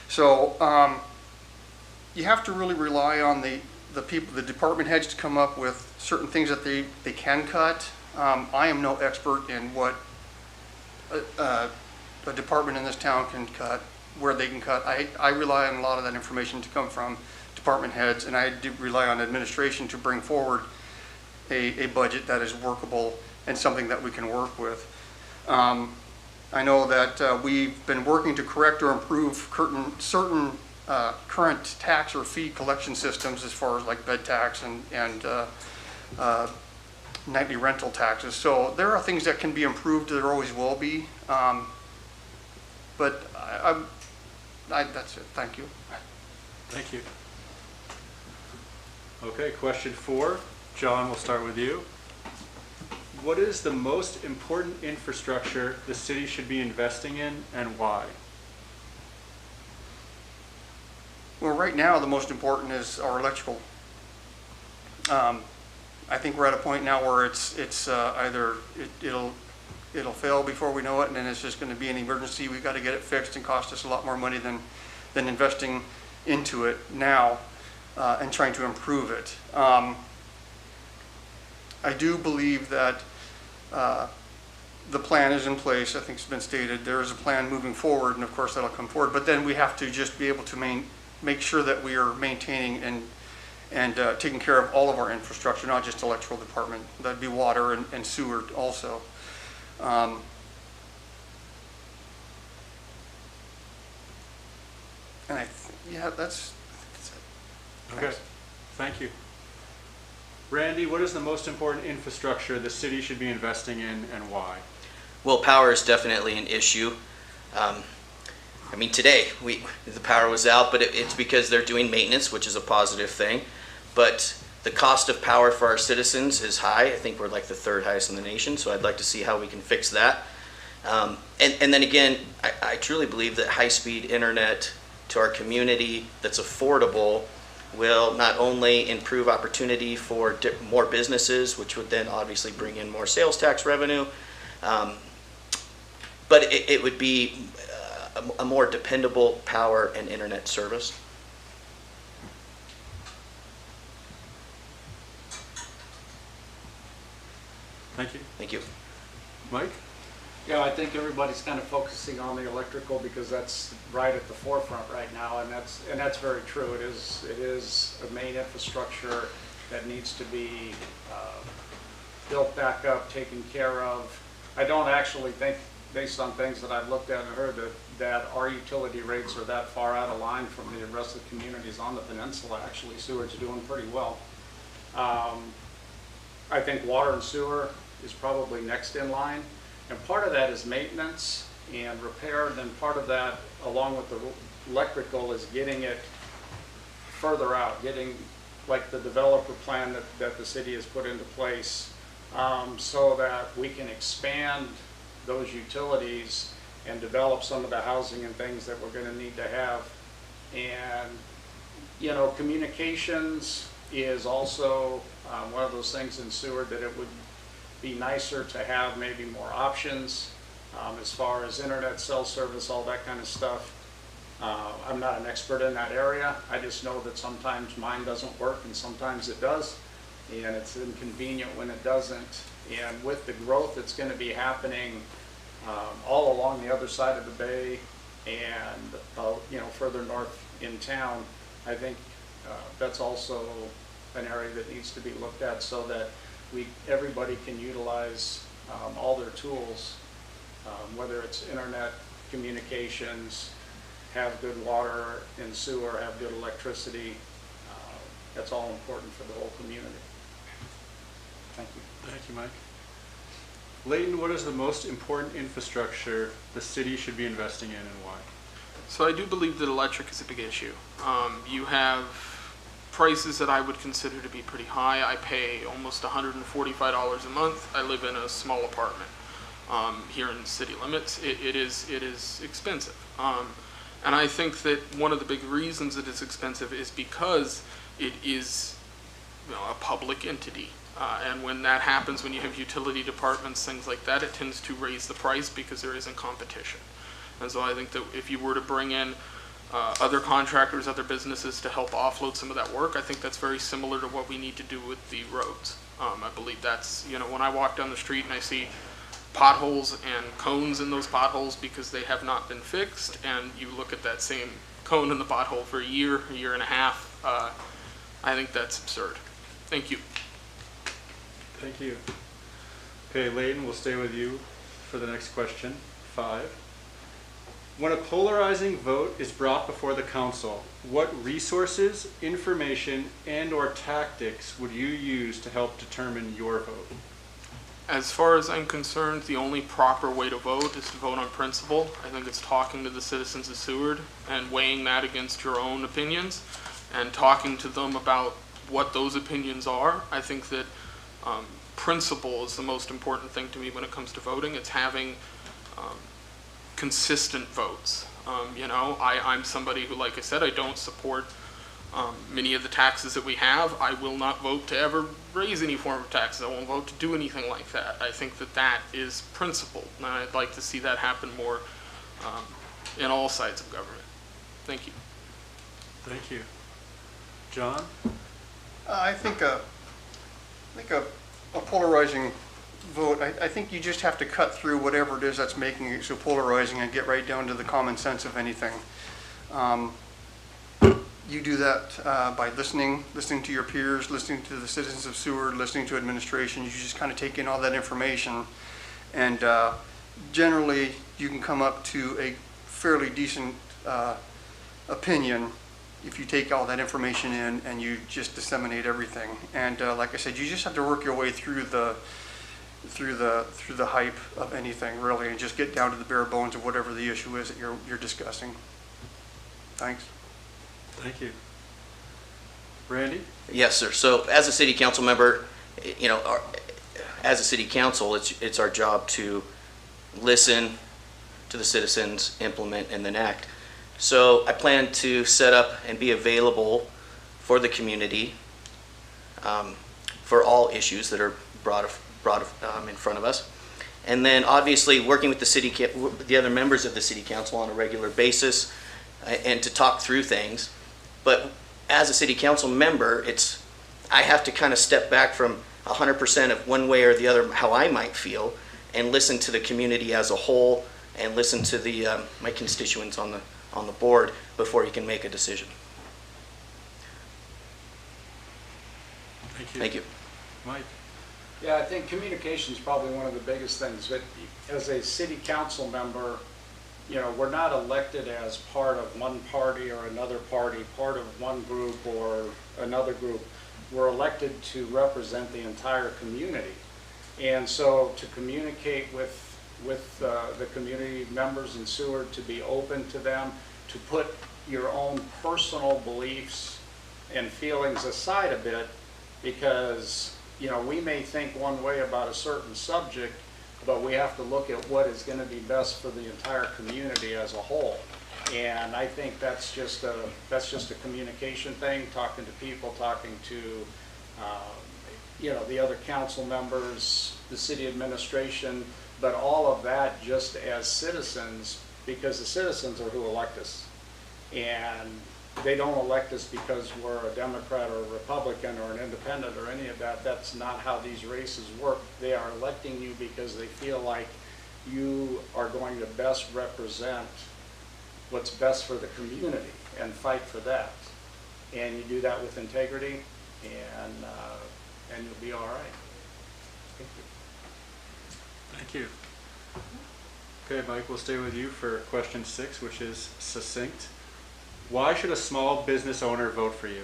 So you have to really rely on the people, the department heads, to come up with certain things that they can cut. I am no expert in what a department in this town can cut, where they can cut. I rely on a lot of that information to come from department heads, and I do rely on administration to bring forward a budget that is workable and something that we can work with. I know that we've been working to correct or improve certain current tax or fee collection systems, as far as like bed tax and nightly rental taxes. So there are things that can be improved. There always will be. But that's it. Thank you. Thank you. Okay, question 4. John, we'll start with you. What is the most important infrastructure the city should be investing in, and why? Well, right now the most important is our electrical. I think we're at a point now where it's either it'll fail before we know it, and then it's just going to be an emergency. We've got to get it fixed, and cost us a lot more money than investing into it now and trying to improve it. I do believe that the plan is in place. I think it's been stated there is a plan moving forward, and of course that'll come forward. But then we have to just be able to make sure that we are maintaining and taking care of all of our infrastructure, not just electrical department. That'd be water and sewer also. And yeah, that's it. Okay, thank you. Randy, what is the most important infrastructure the city should be investing in and why? Well, power is definitely an issue. I mean, today the power was out, but it's because they're doing maintenance, which is a positive thing. But the cost of power for our citizens is high. I think we're like the third highest in the nation, so I'd like to see how we can fix that. And then again, I truly believe that high-speed internet to our community that's affordable will not only improve opportunity for more businesses, which would then obviously bring in more sales tax revenue, but it would be a more dependable power and internet service. Thank you. Thank you. Mike? Yeah, I think everybody's kind of focusing on the electrical because that's right at the forefront right now, and that's very true. It is a main infrastructure that needs to be built back up, taken care of. I don't actually think, based on things that I've looked at and heard, that our utility rates are that far out of line from the rest of the communities on the peninsula. Actually, Seward's doing pretty well. I think water and sewer is probably next in line. And part of that is maintenance and repair, then part of that, along with the electrical, is getting it further out, getting like the developer plan that the city has put into place, so that we can expand those utilities and develop some of the housing and things that we're going to need to have. And, you know, communications is also one of those things in Seward that it would be nicer to have maybe more options as far as internet, cell service, all that kind of stuff. I'm not an expert in that area. I just know that sometimes mine doesn't work and sometimes it does, and it's inconvenient when it doesn't. And with the growth that's going to be happening all along the other side of the bay and you know, further north in town, I think that's also an area that needs to be looked at so that everybody can utilize all their tools, whether it's internet, communications, have good water and sewer, have good electricity. That's all important for the whole community. Thank you. Thank you, Mike. Leighton, what is the most important infrastructure the city should be investing in and why? So I do believe that electric is a big issue. You have prices that I would consider to be pretty high. I pay almost $145 a month. I live in a small apartment here in city limits. It is expensive. And I think that one of the big reasons it is expensive is because it is, you know, a public entity. And when that happens, when you have utility departments, things like that, it tends to raise the price because there isn't competition. And so I think that if you were to bring in other contractors, other businesses to help offload some of that work, I think that's very similar to what we need to do with the roads. I believe that's, you know, when I walk down the street and I see potholes and cones in those potholes because they have not been fixed, and you look at that same cone in the pothole for a year and a half, I think that's absurd. Thank you. Thank you. Okay, Leighton, we'll stay with you for the next question, 5. When a polarizing vote is brought before the council, what resources, information, and/or tactics would you use to help determine your vote? As far as I'm concerned, the only proper way to vote is to vote on principle. I think it's talking to the citizens of Seward and weighing that against your own opinions and talking to them about what those opinions are. I think that principle is the most important thing to me when it comes to voting. It's having consistent votes. You know, I'm somebody who, like I said, I don't support many of the taxes that we have. I will not vote to ever raise any form of taxes. I won't vote to do anything like that. I think that that is principle, and I'd like to see that happen more in all sides of government. Thank you. Thank you. John? I think a polarizing vote, I think you just have to cut through whatever it is that's making it so polarizing and get right down to the common sense of anything. You do that by listening to your peers, listening to the citizens of Seward, listening to administration. You just kind of take in all that information, and generally you can come up to a fairly decent opinion if you take all that information in and you just disseminate everything. And like I said, you just have to work your way through the hype of anything really, and just get down to the bare bones of whatever the issue is that you're discussing. Thanks. Thank you. Randy? Yes, sir. So as a city council member, as a city council, it's our job to listen to the citizens, implement, and then act. So I plan to set up and be available for the community for all issues that are brought in front of us. And then obviously working with the other members of the city council on a regular basis and to talk through things. But as a city council member, I have to kind of step back from 100% of one way or the other how I might feel and listen to the community as a whole and listen to my constituents on the board before you can make a decision. Thank you. Thank you. Mike? Yeah, I think communication is probably one of the biggest things, but as a city council member, we're not elected as part of one party or another party, part of one group or another group. We're elected to represent the entire community. And so to communicate with the community members in Seward, to be open to them, to put your own personal beliefs and feelings aside a bit, because we may think one way about a certain subject, but we have to look at what is going to be best for the entire community as a whole. And I think that's just a communication thing, talking to people, talking to the other council members, the city administration, but all of that just as citizens, because the citizens are who elect us. And they don't elect us because we're a Democrat or a Republican or an independent or any of that. That's not how these races work. They are electing you because they feel like you are going to best represent what's best for the community and fight for that. And you do that with integrity, and you'll be all right. Thank you. Thank you. Okay, Mike, we'll stay with you for question 6, which is succinct. Why should a small business owner vote for you?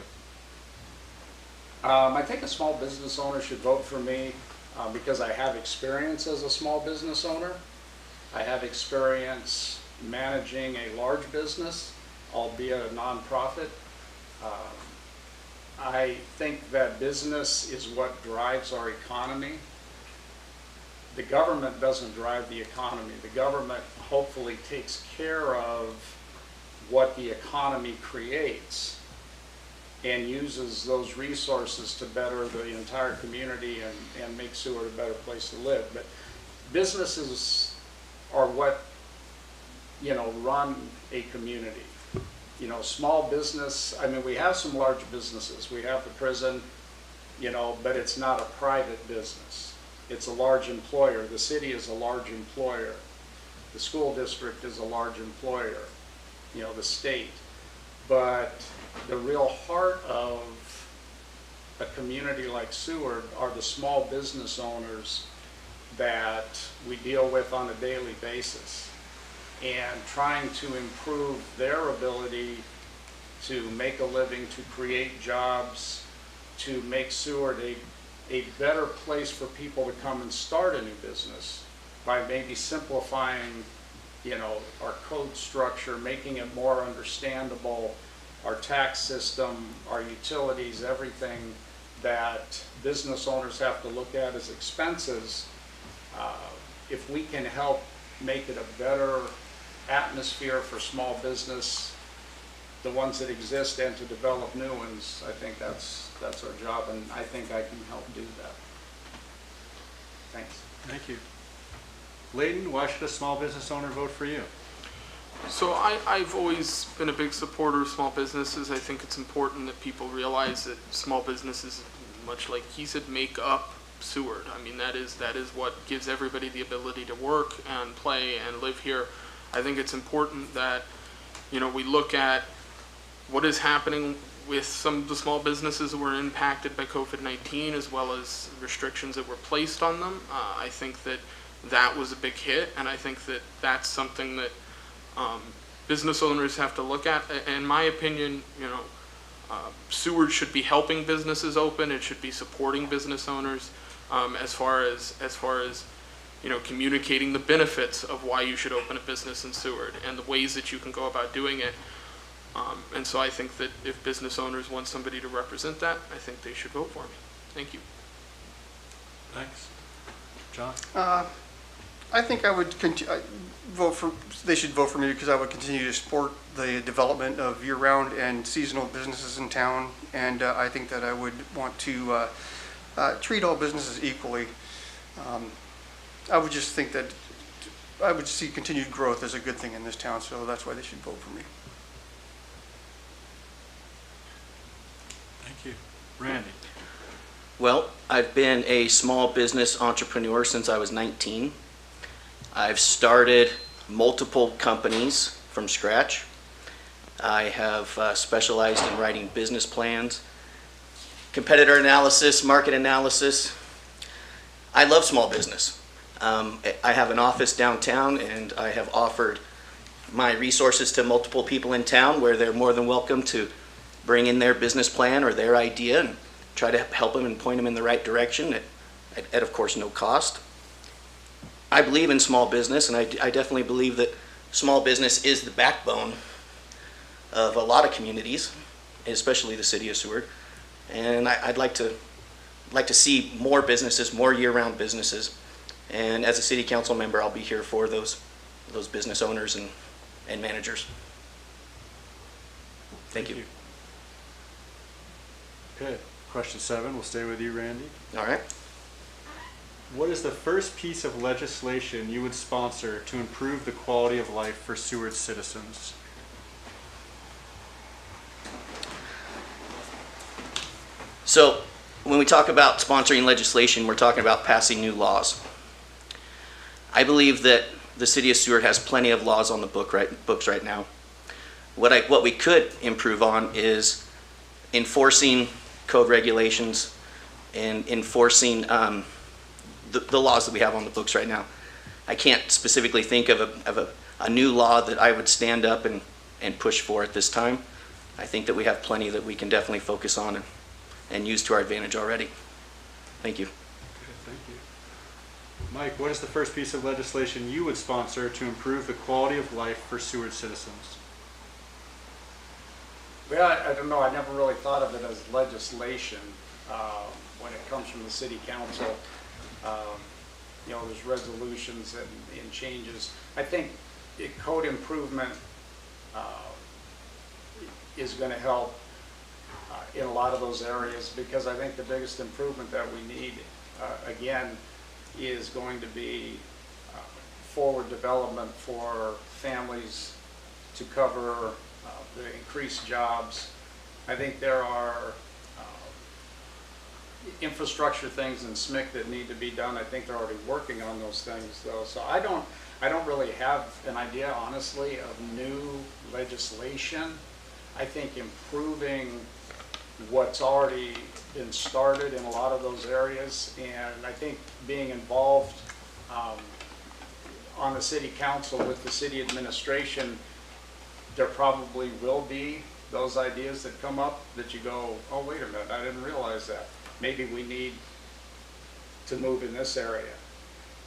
I think a small business owner should vote for me because I have experience as a small business owner. I have experience managing a large business, albeit a nonprofit. I think that business is what drives our economy. The government doesn't drive the economy. The government hopefully takes care of what the economy creates and uses those resources to better the entire community and make Seward a better place to live. But businesses are what run a community. Small business, we have some large businesses. We have the prison, but it's not a private business. It's a large employer. The city is a large employer. The school district is a large employer, the state. But the real heart of a community like Seward are the small business owners that we deal with on a daily basis, and trying to improve their ability to make a living, to create jobs, to make Seward a better place for people to come and start a new business by maybe simplifying, our code structure, making it more understandable, our tax system, our utilities, everything that business owners have to look at as expenses. If we can help make it a better atmosphere for small business, the ones that exist, and to develop new ones, I think that's our job, and I think I can help do that. Thanks. Thank you. Layden, why should a small business owner vote for you? So I've always been a big supporter of small businesses. I think it's important that people realize that small businesses, much like he said, make up Seward. That is what gives everybody the ability to work and play and live here. I think it's important that, we look at what is happening with some of the small businesses that were impacted by COVID-19, as well as restrictions that were placed on them. I think that was a big hit, and I think that's something that business owners have to look at. In my opinion, Seward should be helping businesses open. It should be supporting business owners as far as communicating the benefits of why you should open a business in Seward and the ways that you can go about doing it. And so I think that if business owners want somebody to represent that, I think they should vote for me. Thank you. Thanks. John? I think I would they should vote for me because I would continue to support the development of year-round and seasonal businesses in town. And I think that I would want to treat all businesses equally. I would just think that I would see continued growth as a good thing in this town, so that's why they should vote for me. Thank you. Randy? Well, I've been a small business entrepreneur since I was 19. I've started multiple companies from scratch. I have specialized in writing business plans, competitor analysis, market analysis. I love small business. I have an office downtown, and I have offered my resources to multiple people in town where they're more than welcome to bring in their business plan or their idea and try to help them and point them in the right direction at of course, no cost. I believe in small business, and I definitely believe that small business is the backbone of a lot of communities, especially the city of Seward. And I'd like to see more businesses, more year-round businesses. And as a city council member, I'll be here for those business owners and managers. Thank you. Okay. Question 7. We'll stay with you, Randy. All right. What is the first piece of legislation you would sponsor to improve the quality of life for Seward citizens? So when we talk about sponsoring legislation, we're talking about passing new laws. I believe that the city of Seward has plenty of laws on the books right now. What we could improve on is enforcing code regulations and enforcing the laws that we have on the books right now. I can't specifically think of a new law that I would stand up and push for at this time. I think that we have plenty that we can definitely focus on and use to our advantage already. Thank you. Okay, thank you. Mike, what is the first piece of legislation you would sponsor to improve the quality of life for Seward citizens? Well, I don't know, I never really thought of it as legislation when it comes from the city council. There's resolutions and changes. I think code improvement is going to help in a lot of those areas, because I think the biggest improvement that we need, again, is going to be forward development for families to cover the increased jobs. I think there are infrastructure things in SMIC that need to be done. I think they're already working on those things, though. So I don't really have an idea, honestly, of new legislation. I think improving what's already been started in a lot of those areas, and I think being involved on the city council with the city administration, there probably will be those ideas that come up that you go, oh, wait a minute, I didn't realize that. Maybe we need to move in this area.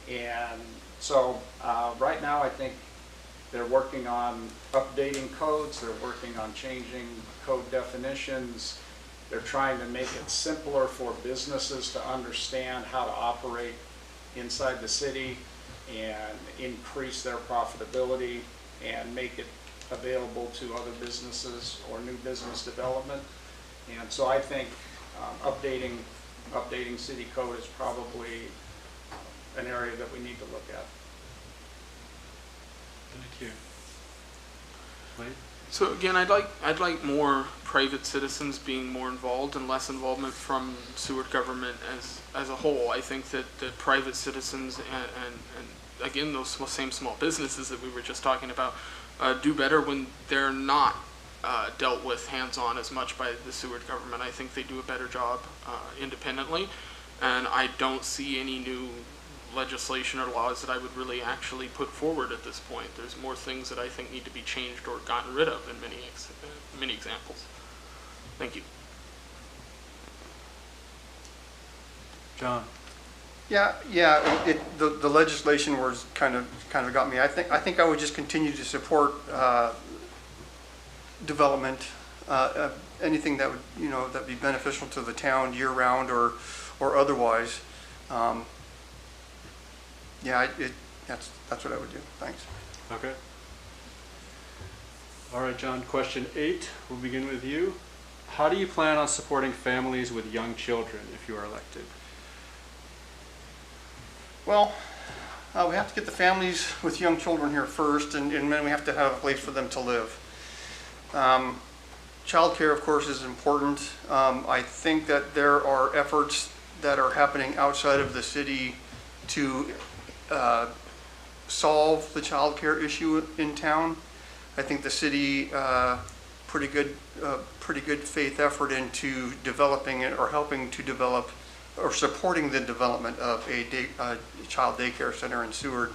And so right now I think they're working on updating codes, they're working on changing code definitions, they're trying to make it simpler for businesses to understand how to operate inside the city and increase their profitability and make it available to other businesses or new business development. And so I think updating city code is probably an area that we need to look at. Thank you. Wade? So again, I'd like more private citizens being more involved and less involvement from Seward government as a whole. I think that the private citizens and again those same small businesses that we were just talking about do better when they're not dealt with hands-on as much by the Seward government. I think they do a better job independently, and I don't see any new legislation or laws that I would really actually put forward at this point. There's more things that I think need to be changed or gotten rid of in many examples. Thank you. John? Yeah, the legislation was kind of got me. I think I would just continue to support development, anything that would, that'd be beneficial to the town year round or otherwise. That's what I would do. Thanks. Okay. All right, John, question 8, we'll begin with you. How do you plan on supporting families with young children if you are elected? Well, we have to get the families with young children here first, and then we have to have a place for them to live. Childcare, of course, is important. I think that there are efforts that are happening outside of the city to solve the childcare issue in town. I think the city pretty good faith effort into developing it or helping to develop or supporting the development of a child daycare center in Seward.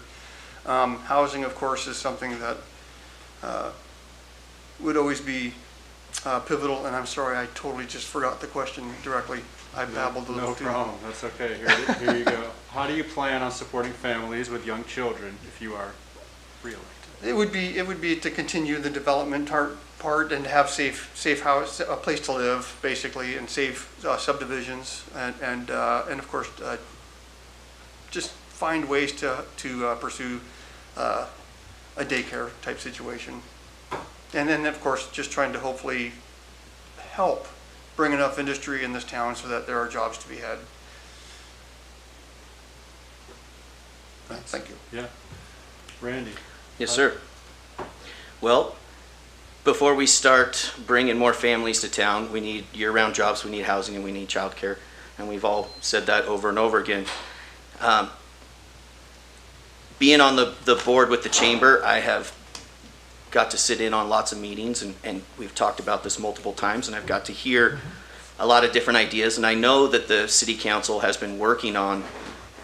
Housing, of course, is something that would always be pivotal, and I'm sorry, I totally just forgot the question directly. I babbled a little No too. problem, that's okay. Here you go. How do you plan on supporting families with young children if you are re-elected? It would be to continue the development part and have safe house, a place to live, basically, and safe subdivisions, and of course, just find ways to pursue a daycare type situation. And then, of course, just trying to hopefully help bring enough industry in this town so that there are jobs to be had. Thank you. Yeah. Randy? Yes, sir. Well, before we start bringing more families to town, we need year-round jobs, we need housing, and we need childcare. And we've all said that over and over again. Being on the board with the chamber, I have got to sit in on lots of meetings, and we've talked about this multiple times, and I've got to hear a lot of different ideas. And I know that the city council has been working on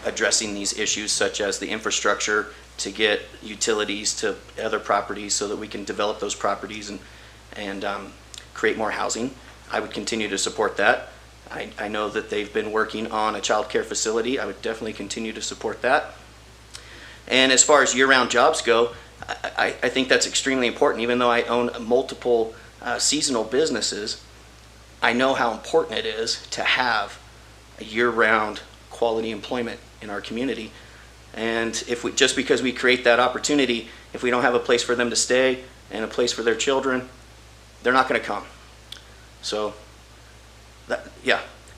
addressing these issues, such as the infrastructure to get utilities to other properties so that we can develop those properties and create more housing. I would continue to support that. I know that they've been working on a child care facility. I would definitely continue to support that. And as far as year-round jobs go, I think that's extremely important. Even though I own multiple seasonal businesses, I know how important it is to have a year-round quality employment in our community. And just because we create that opportunity, if we don't have a place for them to stay and a place for their children, they're not going to come. So,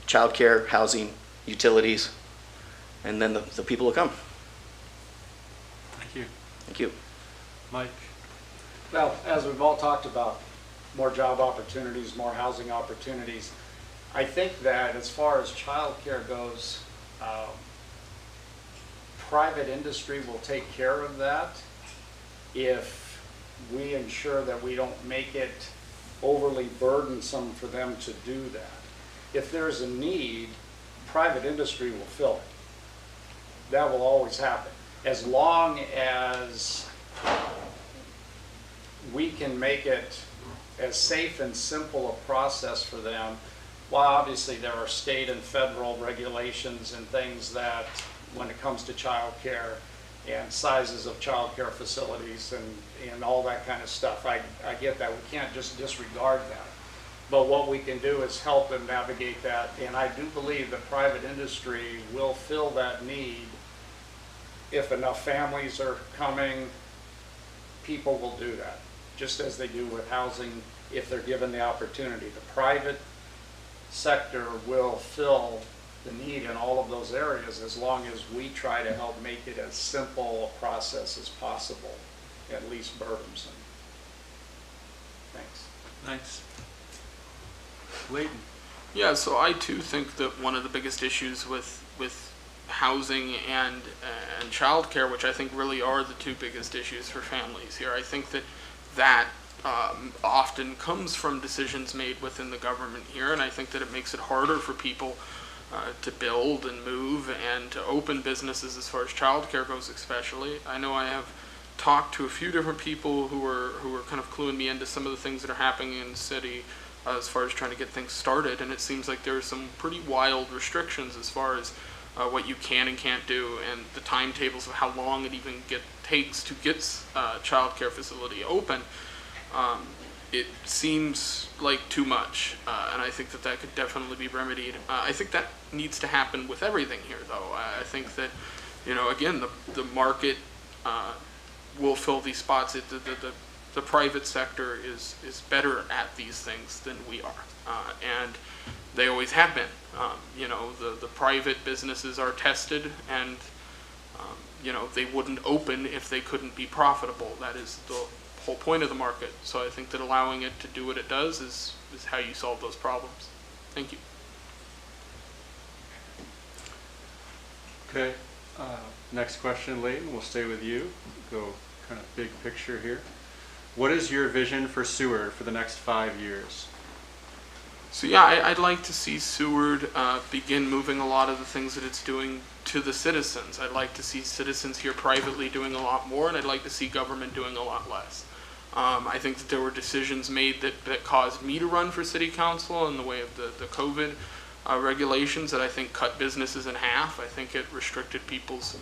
childcare, housing, utilities, and then the people will come. Thank you. Thank you. Mike? Well, as we've all talked about, more job opportunities, more housing opportunities. I think that as far as childcare goes, private industry will take care of that if we ensure that we don't make it overly burdensome for them to do that. If there's a need, private industry will fill it. That will always happen. As long as we can make it as safe and simple a process for them, while obviously there are state and federal regulations and things that, when it comes to child care and sizes of child care facilities and all that kind of stuff, I get that. We can't just disregard that. But what we can do is help them navigate that, and I do believe that private industry will fill that need. If enough families are coming, people will do that, just as they do with housing if they're given the opportunity. The private sector will fill the need in all of those areas as long as we try to help make it as simple a process as possible, at least burdensome. Thanks. Thanks. Leighton? Yeah, so I too think that one of the biggest issues with housing and childcare, which I think really are the two biggest issues for families here, I think that often comes from decisions made within the government here, and I think that it makes it harder for people to build and move and to open businesses as far as childcare goes especially. I know I have talked to a few different people who are kind of cluing me into some of the things that are happening in the city as far as trying to get things started, and it seems like there are some pretty wild restrictions as far as what you can and can't do, and the timetables of how long it even takes to get a childcare facility open. It seems like too much, and I think that could definitely be remedied. I think that needs to happen with everything here, though. I think that, again, the market will fill these spots. The private sector is better at these things than we are, and they always have been. The private businesses are tested, and they wouldn't open if they couldn't be profitable. That is the whole point of the market. So I think that allowing it to do what it does is how you solve those problems. Thank you. Okay. Next question, Leighton. We'll stay with you. Go kind of big picture here. What is your vision for Seward for the next 5 years? So yeah, I'd like to see Seward begin moving a lot of the things that it's doing to the citizens. I'd like to see citizens here privately doing a lot more, and I'd like to see government doing a lot less. I think that there were decisions made that caused me to run for city council in the way of the COVID regulations that I think cut businesses in half. I think it restricted people's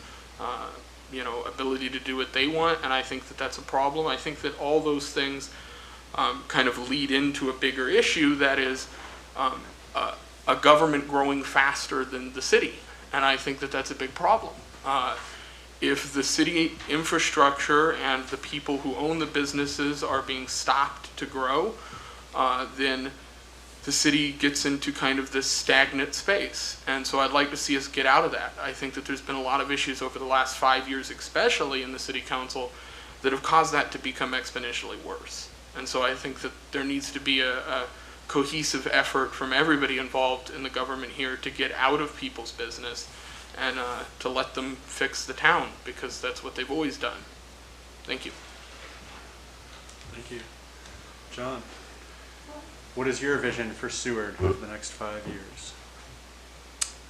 ability to do what they want, and I think that that's a problem. I think that all those things kind of lead into a bigger issue that is a government growing faster than the city, and I think that that's a big problem. If the city infrastructure and the people who own the businesses are being stopped to grow, then the city gets into kind of this stagnant space. And so I'd like to see us get out of that. I think that there's been a lot of issues over the last 5 years, especially in the city council, that have caused that to become exponentially worse. And so I think that there needs to be a cohesive effort from everybody involved in the government here to get out of people's business and to let them fix the town, because that's what they've always done. Thank you. Thank you. John, what is your vision for Seward for the next 5 years?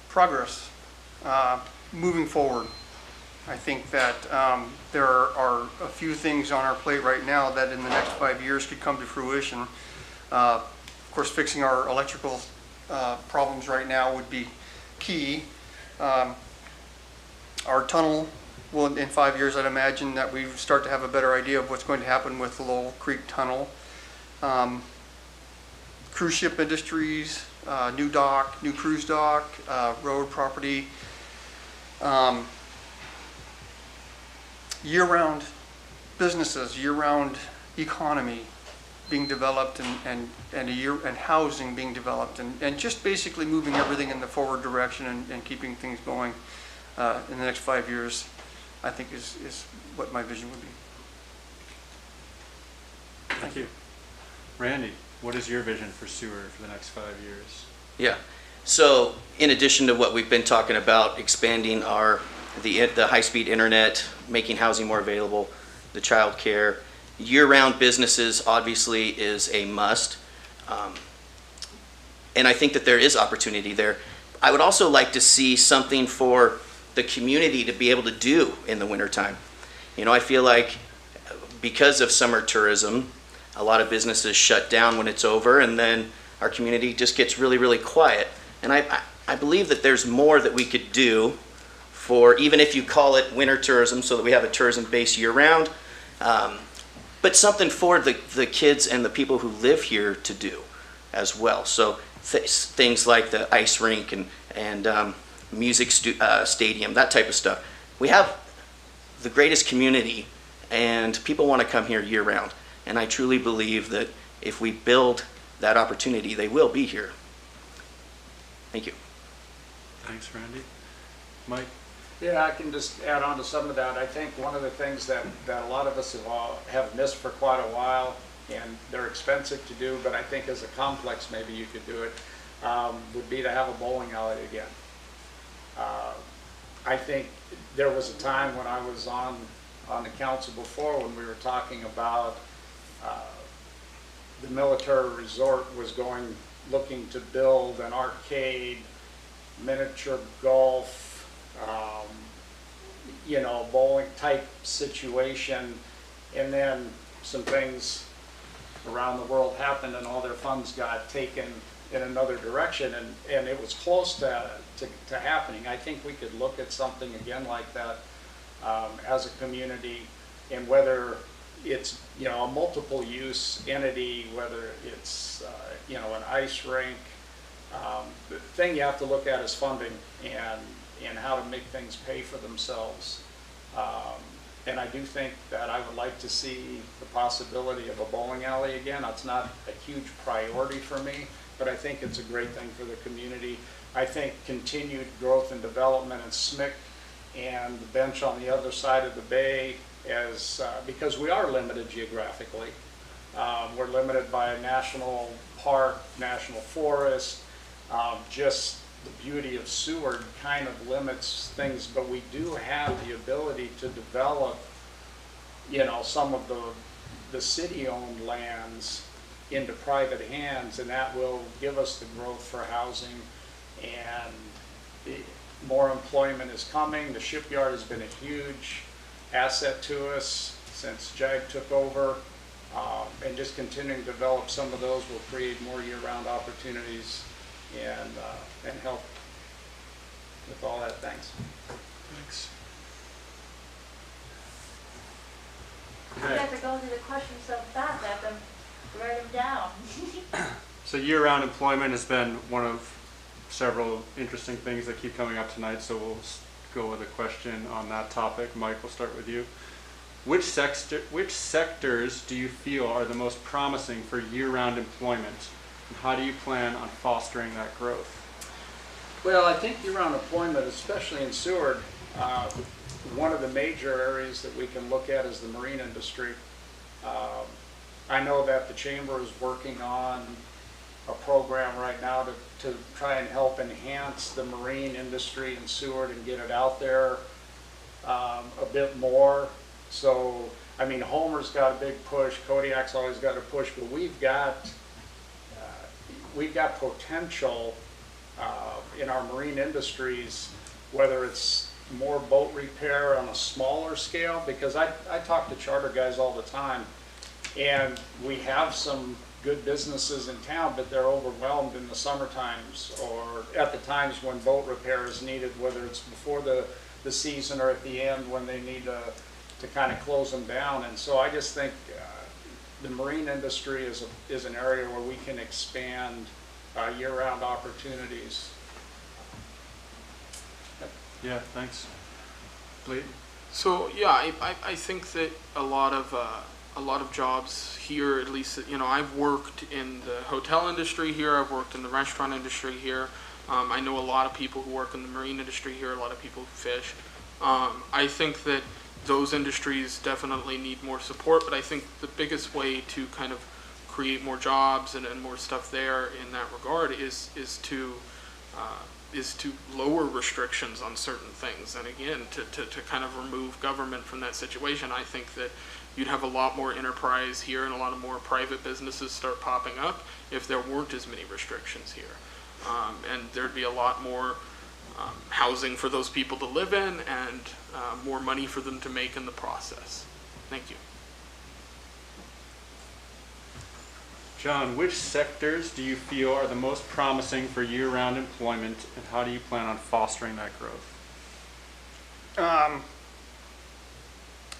Progress, moving forward. I think that there are a few things on our plate right now that in the next 5 years could come to fruition. Of course, fixing our electrical problems right now would be key. Our tunnel will, in 5 years, I'd imagine that we start to have a better idea of what's going to happen with the Lowell Creek Tunnel. Cruise ship industries, new dock, new cruise dock, road property, year-round businesses, year-round economy being developed, and housing being developed, and just basically moving everything in the forward direction and keeping things going in the next 5 years, I think is what my vision would be. Thank you. Randy, what is your vision for Seward for the next 5 years? Yeah. So in addition to what we've been talking about, expanding the high-speed internet, making housing more available, the child care, year-round businesses obviously is a must. And I think that there is opportunity there. I would also like to see something for the community to be able to do in the wintertime. I feel like because of summer tourism, a lot of businesses shut down when it's over, and then our community just gets really, really quiet. And I believe that there's more that we could do for, even if you call it winter tourism, so that we have a tourism base year-round, but something for the kids and the people who live here to do as well. So things like the ice rink and music stadium, that type of stuff. We have the greatest community, and people want to come here year-round. And I truly believe that if we build that opportunity, they will be here. Thank you. Thanks, Randy. Mike? Yeah, I can just add on to some of that. I think one of the things that a lot of us have missed for quite a while, and they're expensive to do, but I think as a complex maybe you could do it, would be to have a bowling alley again. I think there was a time when I was on the council before when we were talking about the military resort was looking to build an arcade, miniature golf, bowling type situation, and then some things around the world happened and all their funds got taken in another direction, and it was close to happening. I think we could look at something again like that as a community, and whether it's a multiple use entity, whether it's an ice rink. The thing you have to look at is funding and how to make things pay for themselves. And I do think that I would like to see the possibility of a bowling alley again. It's not a huge priority for me, but I think it's a great thing for the community. I think continued growth and development in SMIC and the bench on the other side of the bay, because we are limited geographically. We're limited by a national park, national forest. Just the beauty of Seward kind of limits things, but we do have the ability to develop, some of the city-owned lands into private hands, and that will give us the growth for housing, and more employment is coming. The shipyard has been a huge asset to us since JAG took over, and just continuing to develop some of those will create more year-round opportunities and help with all that. Thanks. Thanks. You guys are going through the questions so fast, I have to write them down. So year-round employment has been one of several interesting things that keep coming up tonight, so we'll go with a question on that topic. Mike, we'll start with you. Which sectors do you feel are the most promising for year-round employment, and how do you plan on fostering that growth? Well, I think year-round employment, especially in Seward, one of the major areas that we can look at is the marine industry. I know that the Chamber is working on a program right now to try and help enhance the marine industry in Seward and get it out there a bit more. So, I mean, Homer's got a big push, Kodiak's always got a push, but we've got potential in our marine industries, whether it's more boat repair on a smaller scale, because I talk to charter guys all the time, and we have some good businesses in town, but they're overwhelmed in the summer times or at the times when boat repair is needed, whether it's before the season or at the end when they need to kind of close them down. And so I just think the marine industry is an area where we can expand year-round opportunities. Yeah, thanks. Bleed? So yeah, I think that a lot of jobs here, at least, I've worked in the hotel industry here, I've worked in the restaurant industry here. I know a lot of people who work in the marine industry here, a lot of people who fish. I think that those industries definitely need more support, but I think the biggest way to kind of create more jobs and more stuff there in that regard is to lower restrictions on certain things, and again to kind of remove government from that situation. I think that you'd have a lot more enterprise here and a lot of more private businesses start popping up if there weren't as many restrictions here, and there'd be a lot more housing for those people to live in and more money for them to make in the process. Thank you. John, which sectors do you feel are the most promising for year-round employment, and how do you plan on fostering that growth?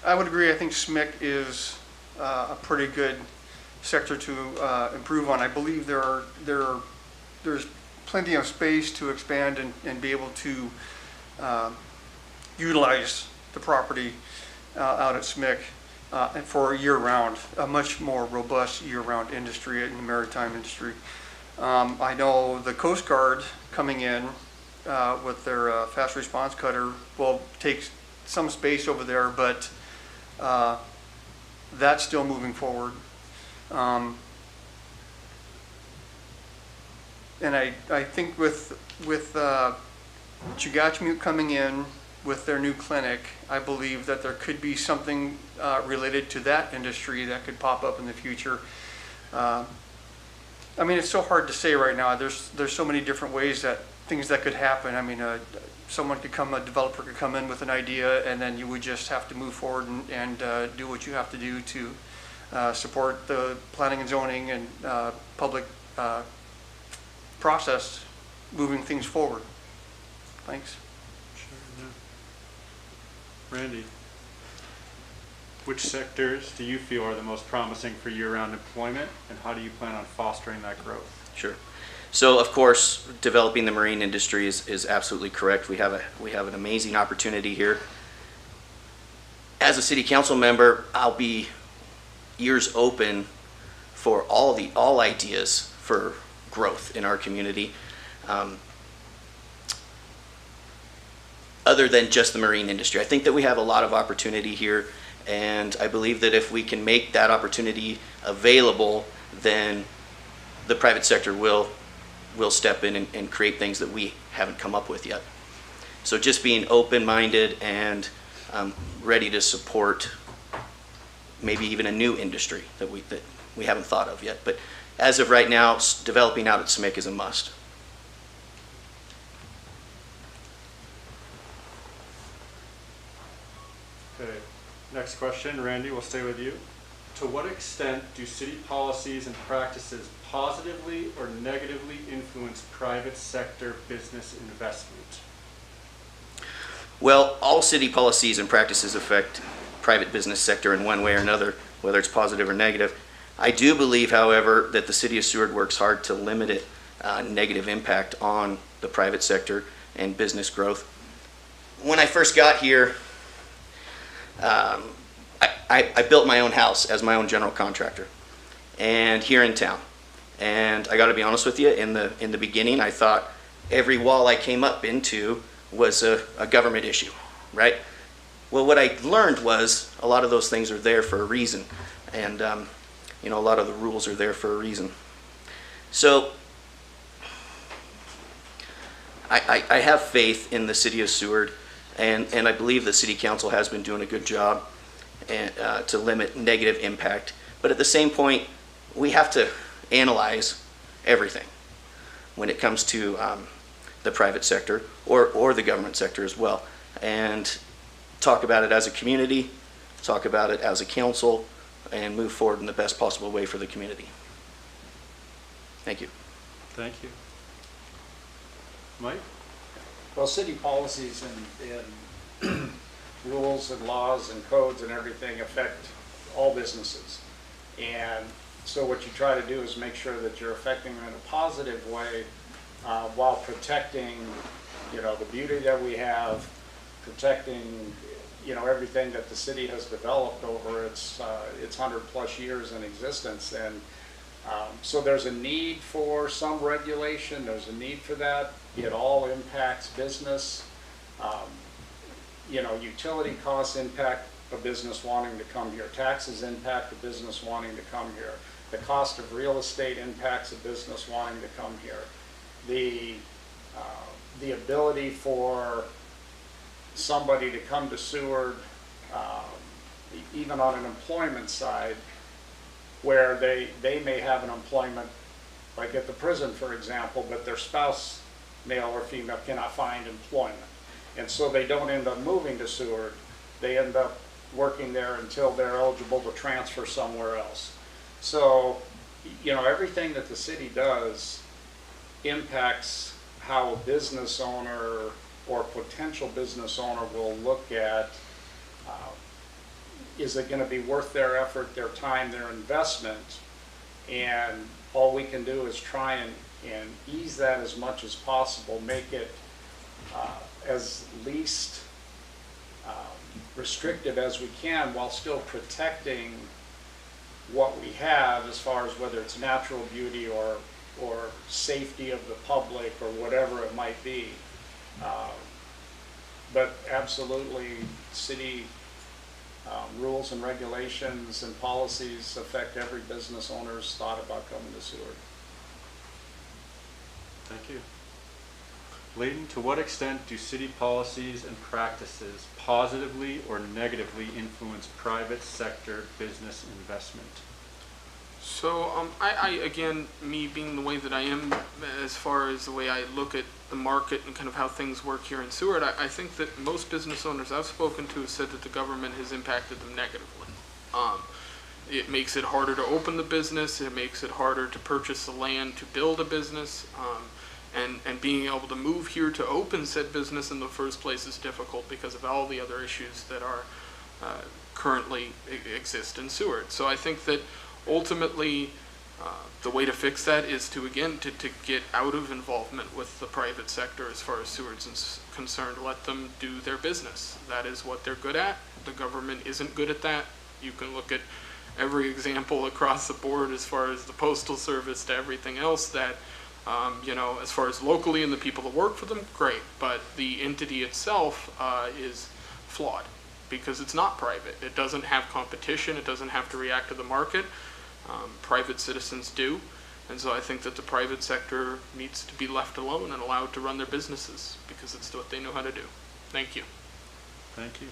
I would agree. I think SMIC is a pretty good sector to improve on. I believe there's plenty of space to expand and be able to utilize the property out at SMIC and for year-round, a much more robust year-round industry in the maritime industry. I know the Coast Guard coming in with their fast response cutter will take some space over there, but that's still moving forward. And I think with Chugachmute coming in with their new clinic, I believe that there could be something related to that industry that could pop up in the future. I mean, it's so hard to say right now. There's so many different ways that things that could happen. I mean, a developer could come in with an idea, and then you would just have to move forward and do what you have to do to support the planning and zoning and public process moving things forward. Thanks. Sure, yeah. Randy, which sectors do you feel are the most promising for year-round employment, and how do you plan on fostering that growth? Sure. So of course, developing the marine industry is absolutely correct. We have an amazing opportunity here. As a city council member, I'll be ears open for all ideas for growth in our community, other than just the marine industry. I think that we have a lot of opportunity here, and I believe that if we can make that opportunity available, then the private sector will step in and create things that we haven't come up with yet. So just being open-minded and ready to support maybe even a new industry that we haven't thought of yet. But as of right now, developing out at SMIC is a must. Okay, next question, Randy, we'll stay with you. To what extent do city policies and practices positively or negatively influence private sector business investment? Well, all city policies and practices affect private business sector in one way or another, whether it's positive or negative. I do believe, however, that the city of Seward works hard to limit it, negative impact on the private sector and business growth. When I first got here, I built my own house as my own general contractor, and here in town. And I got to be honest with you, in the beginning, I thought every wall I came up into was a government issue, right? Well, what I learned was a lot of those things are there for a reason, and a lot of the rules are there for a reason. So I have faith in the city of Seward, and I believe the city council has been doing a good job to limit negative impact. But at the same point, we have to analyze everything when it comes to the private sector or the government sector as well, and talk about it as a community, talk about it as a council, and move forward in the best possible way for the community. Thank you. Thank you. Mike? Well, city policies and rules and laws and codes and everything affect all businesses. And so what you try to do is make sure that you're affecting them in a positive way while protecting, the beauty that we have, protecting, everything that the city has developed over its 100+ years in existence. And so there's a need for some regulation. There's a need for that. It all impacts business. Utility costs impact a business wanting to come here. Taxes impact a business wanting to come here. The cost of real estate impacts a business wanting to come here. The ability for somebody to come to Seward, even on an employment side, where they may have an employment, like at the prison, for example, but their spouse, male or female, cannot find employment. And so they don't end up moving to Seward. They end up working there until they're eligible to transfer somewhere else. So, everything that the city does impacts how a business owner or potential business owner will look at, is it going to be worth their effort, their time, their investment? And all we can do is try and ease that as much as possible, make it as least restrictive as we can, while still protecting what we have as far as whether it's natural beauty or safety of the public or whatever it might be. But absolutely, city rules and regulations and policies affect every business owner's thought about coming to Seward. Thank you. Layton, to what extent do city policies and practices positively or negatively influence private sector business investment? So, again, me being the way that I am, as far as the way I look at the market and kind of how things work here in Seward, I think that most business owners I've spoken to have said that the government has impacted them negatively. It makes it harder to open the business, it makes it harder to purchase the land to build a business, and being able to move here to open said business in the first place is difficult because of all the other issues that are currently exist in Seward. So I think that ultimately, the way to fix that is to get out of involvement with the private sector as far as Seward's concerned. Let them do their business. That is what they're good at. The government isn't good at that. You can look at every example across the board as far as the Postal Service to everything else that, as far as locally and the people that work for them, great. But the entity itself is flawed because it's not private. It doesn't have competition. It doesn't have to react to the market. Private citizens do. And so I think that the private sector needs to be left alone and allowed to run their businesses because it's what they know how to do. Thank you. Thank you.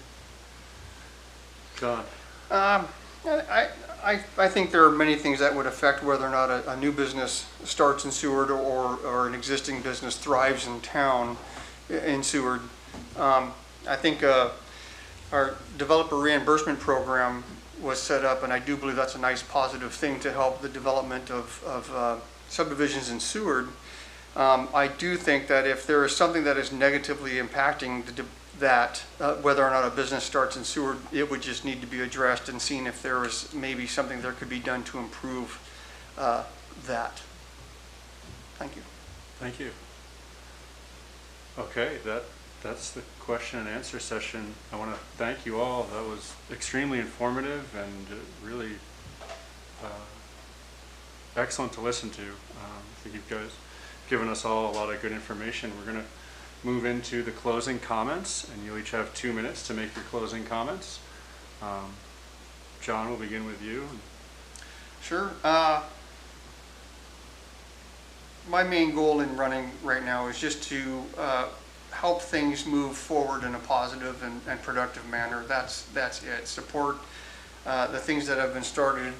John? I think there are many things that would affect whether or not a new business starts in Seward or an existing business thrives in town in Seward. I think our developer reimbursement program was set up, and I do believe that's a nice positive thing to help the development of subdivisions in Seward. I do think that if there is something that is negatively impacting whether or not a business starts in Seward, it would just need to be addressed and seen if there is maybe something that could be done to improve that. Thank you. Thank you. Okay, that's the question and answer session. I want to thank you all. That was extremely informative and really excellent to listen to. I think you guys given us all a lot of good information. We're going to move into the closing comments, and you'll each have 2 minutes to make your closing comments. John, we'll begin with you. Sure. My main goal in running right now is just to help things move forward in a positive and productive manner. That's it. Support the things that have been started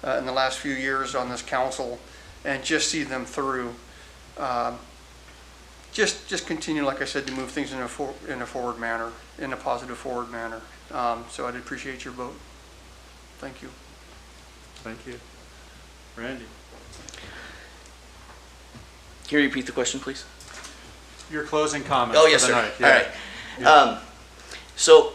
in the last few years on this council, and just see them through. Just continue, like I said, to move things in a forward manner, in a positive forward manner. So I'd appreciate your vote. Thank you. Thank you. Randy? Can you repeat the question, please? Your closing comments Oh, yes, for the sir. night. All right. Yeah. So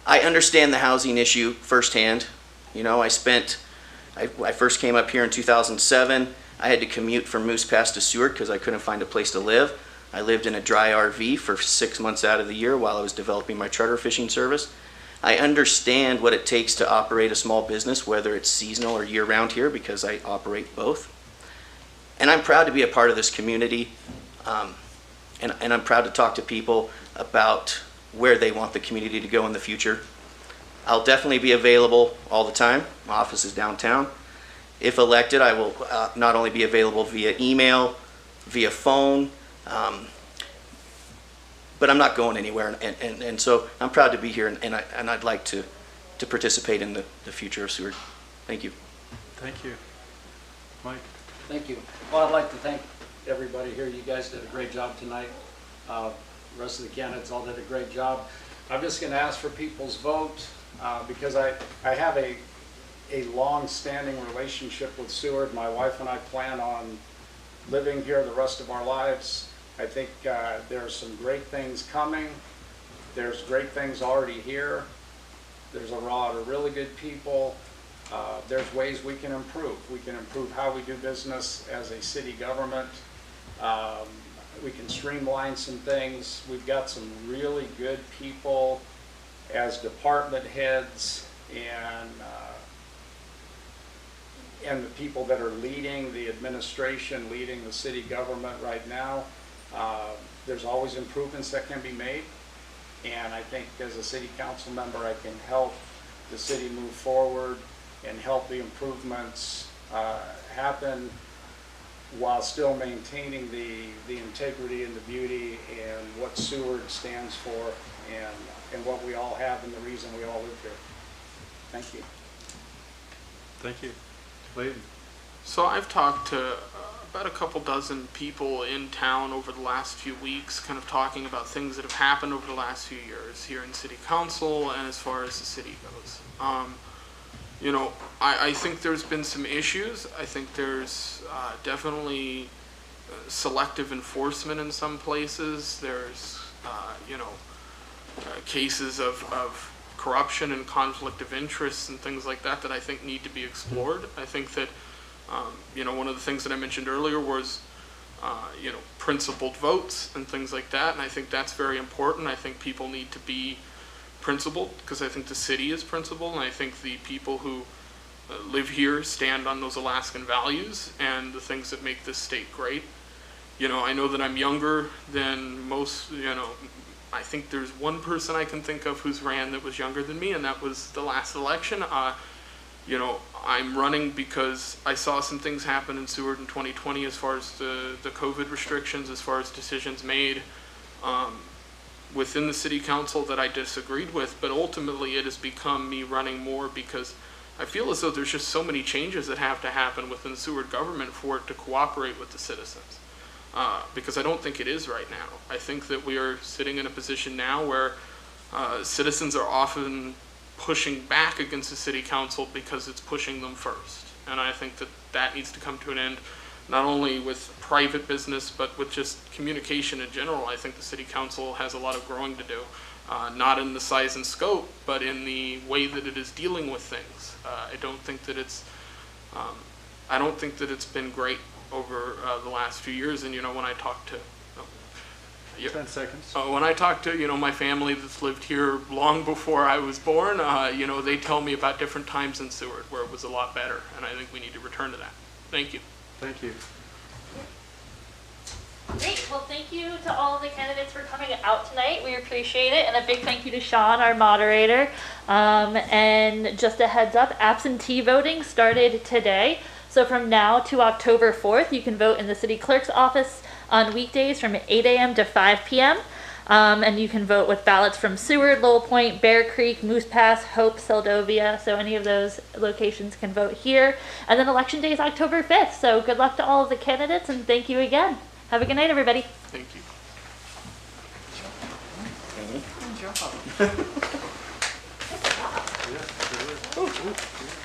I understand the housing issue firsthand. I first came up here in 2007. I had to commute from Moose Pass to Seward because I couldn't find a place to live. I lived in a dry RV for 6 months out of the year while I was developing my charter fishing service. I understand what it takes to operate a small business, whether it's seasonal or year-round here, because I operate both. And I'm proud to be a part of this community, and I'm proud to talk to people about where they want the community to go in the future. I'll definitely be available all the time. My office is downtown. If elected, I will not only be available via email, via phone, but I'm not going anywhere, and so I'm proud to be here, and I'd like to participate in the future of Seward. Thank you. Thank you. Mike? Thank you. Well, I'd like to thank everybody here. You guys did a great job tonight. The rest of the candidates all did a great job. I'm just going to ask for people's vote because I have a long-standing relationship with Seward. My wife and I plan on living here the rest of our lives. I think there's some great things coming. There's great things already here. There's a lot of really good people. There's ways we can improve. We can improve how we do business as a city government. We can streamline some things. We've got some really good people as department heads and the people that are leading the administration, leading the city government right now. There's always improvements that can be made, and I think as a city council member I can help the city move forward and help the improvements happen while still maintaining the integrity and the beauty and what Seward stands for and what we all have and the reason we all live here. Thank you. Thank you. Clayton. So I've talked to about a couple dozen people in town over the last few weeks, kind of talking about things that have happened over the last few years here in city council and as far as the city goes. You know, I think there's been some issues. I think there's definitely selective enforcement in some places. There's, you know, cases of corruption and conflict of interests and things like that that I think need to be explored. I think that, you know, one of the things that I mentioned earlier was, you know, principled votes and things like that, and I think that's very important. I think people need to be principled because I think the city is principled, and I think the people who live here stand on those Alaskan values and the things that make this state great. You know, I know that I'm younger than most, you know, I think there's one person I can think of who's ran that was younger than me, and that was the last election. You know, I'm running because I saw some things happen in Seward in 2020 as far as the COVID restrictions, as far as decisions made within the city council that I disagreed with, but ultimately it has become me running more because I feel as though there's just so many changes that have to happen within the Seward government for it to cooperate with the citizens. Because I don't think it is right now. I think that we are sitting in a position now where citizens are often pushing back against the city council because it's pushing them first. And I think that that needs to come to an end, not only with private business, but with just communication in general. I think the city council has a lot of growing to do, not in the size and scope, but in the way that it is dealing with things. I don't think that it's been great over the last few years. And, you know, when I talk to 10 seconds. when I talk to, you know, my family that's lived here long before I was born, you know, they tell me about different times in Seward where it was a lot better, and I think we need to return to that. Thank you. Thank you. Great. Well, thank you to all of the candidates for coming out tonight. We appreciate it. And a big thank you to Sean, our moderator. And just a heads up, absentee voting started today. So from now to October 4th, you can vote in the city clerk's office on weekdays from 8 a.m. to 5 p.m. And you can vote with ballots from Seward, Lowell Point, Bear Creek, Moose Pass, Hope, Seldovia. So any of those locations can vote here. And then election day is October 5th. So good luck to all of the candidates, and thank you again. Have a good night, everybody. Thank you. Yeah, sure is.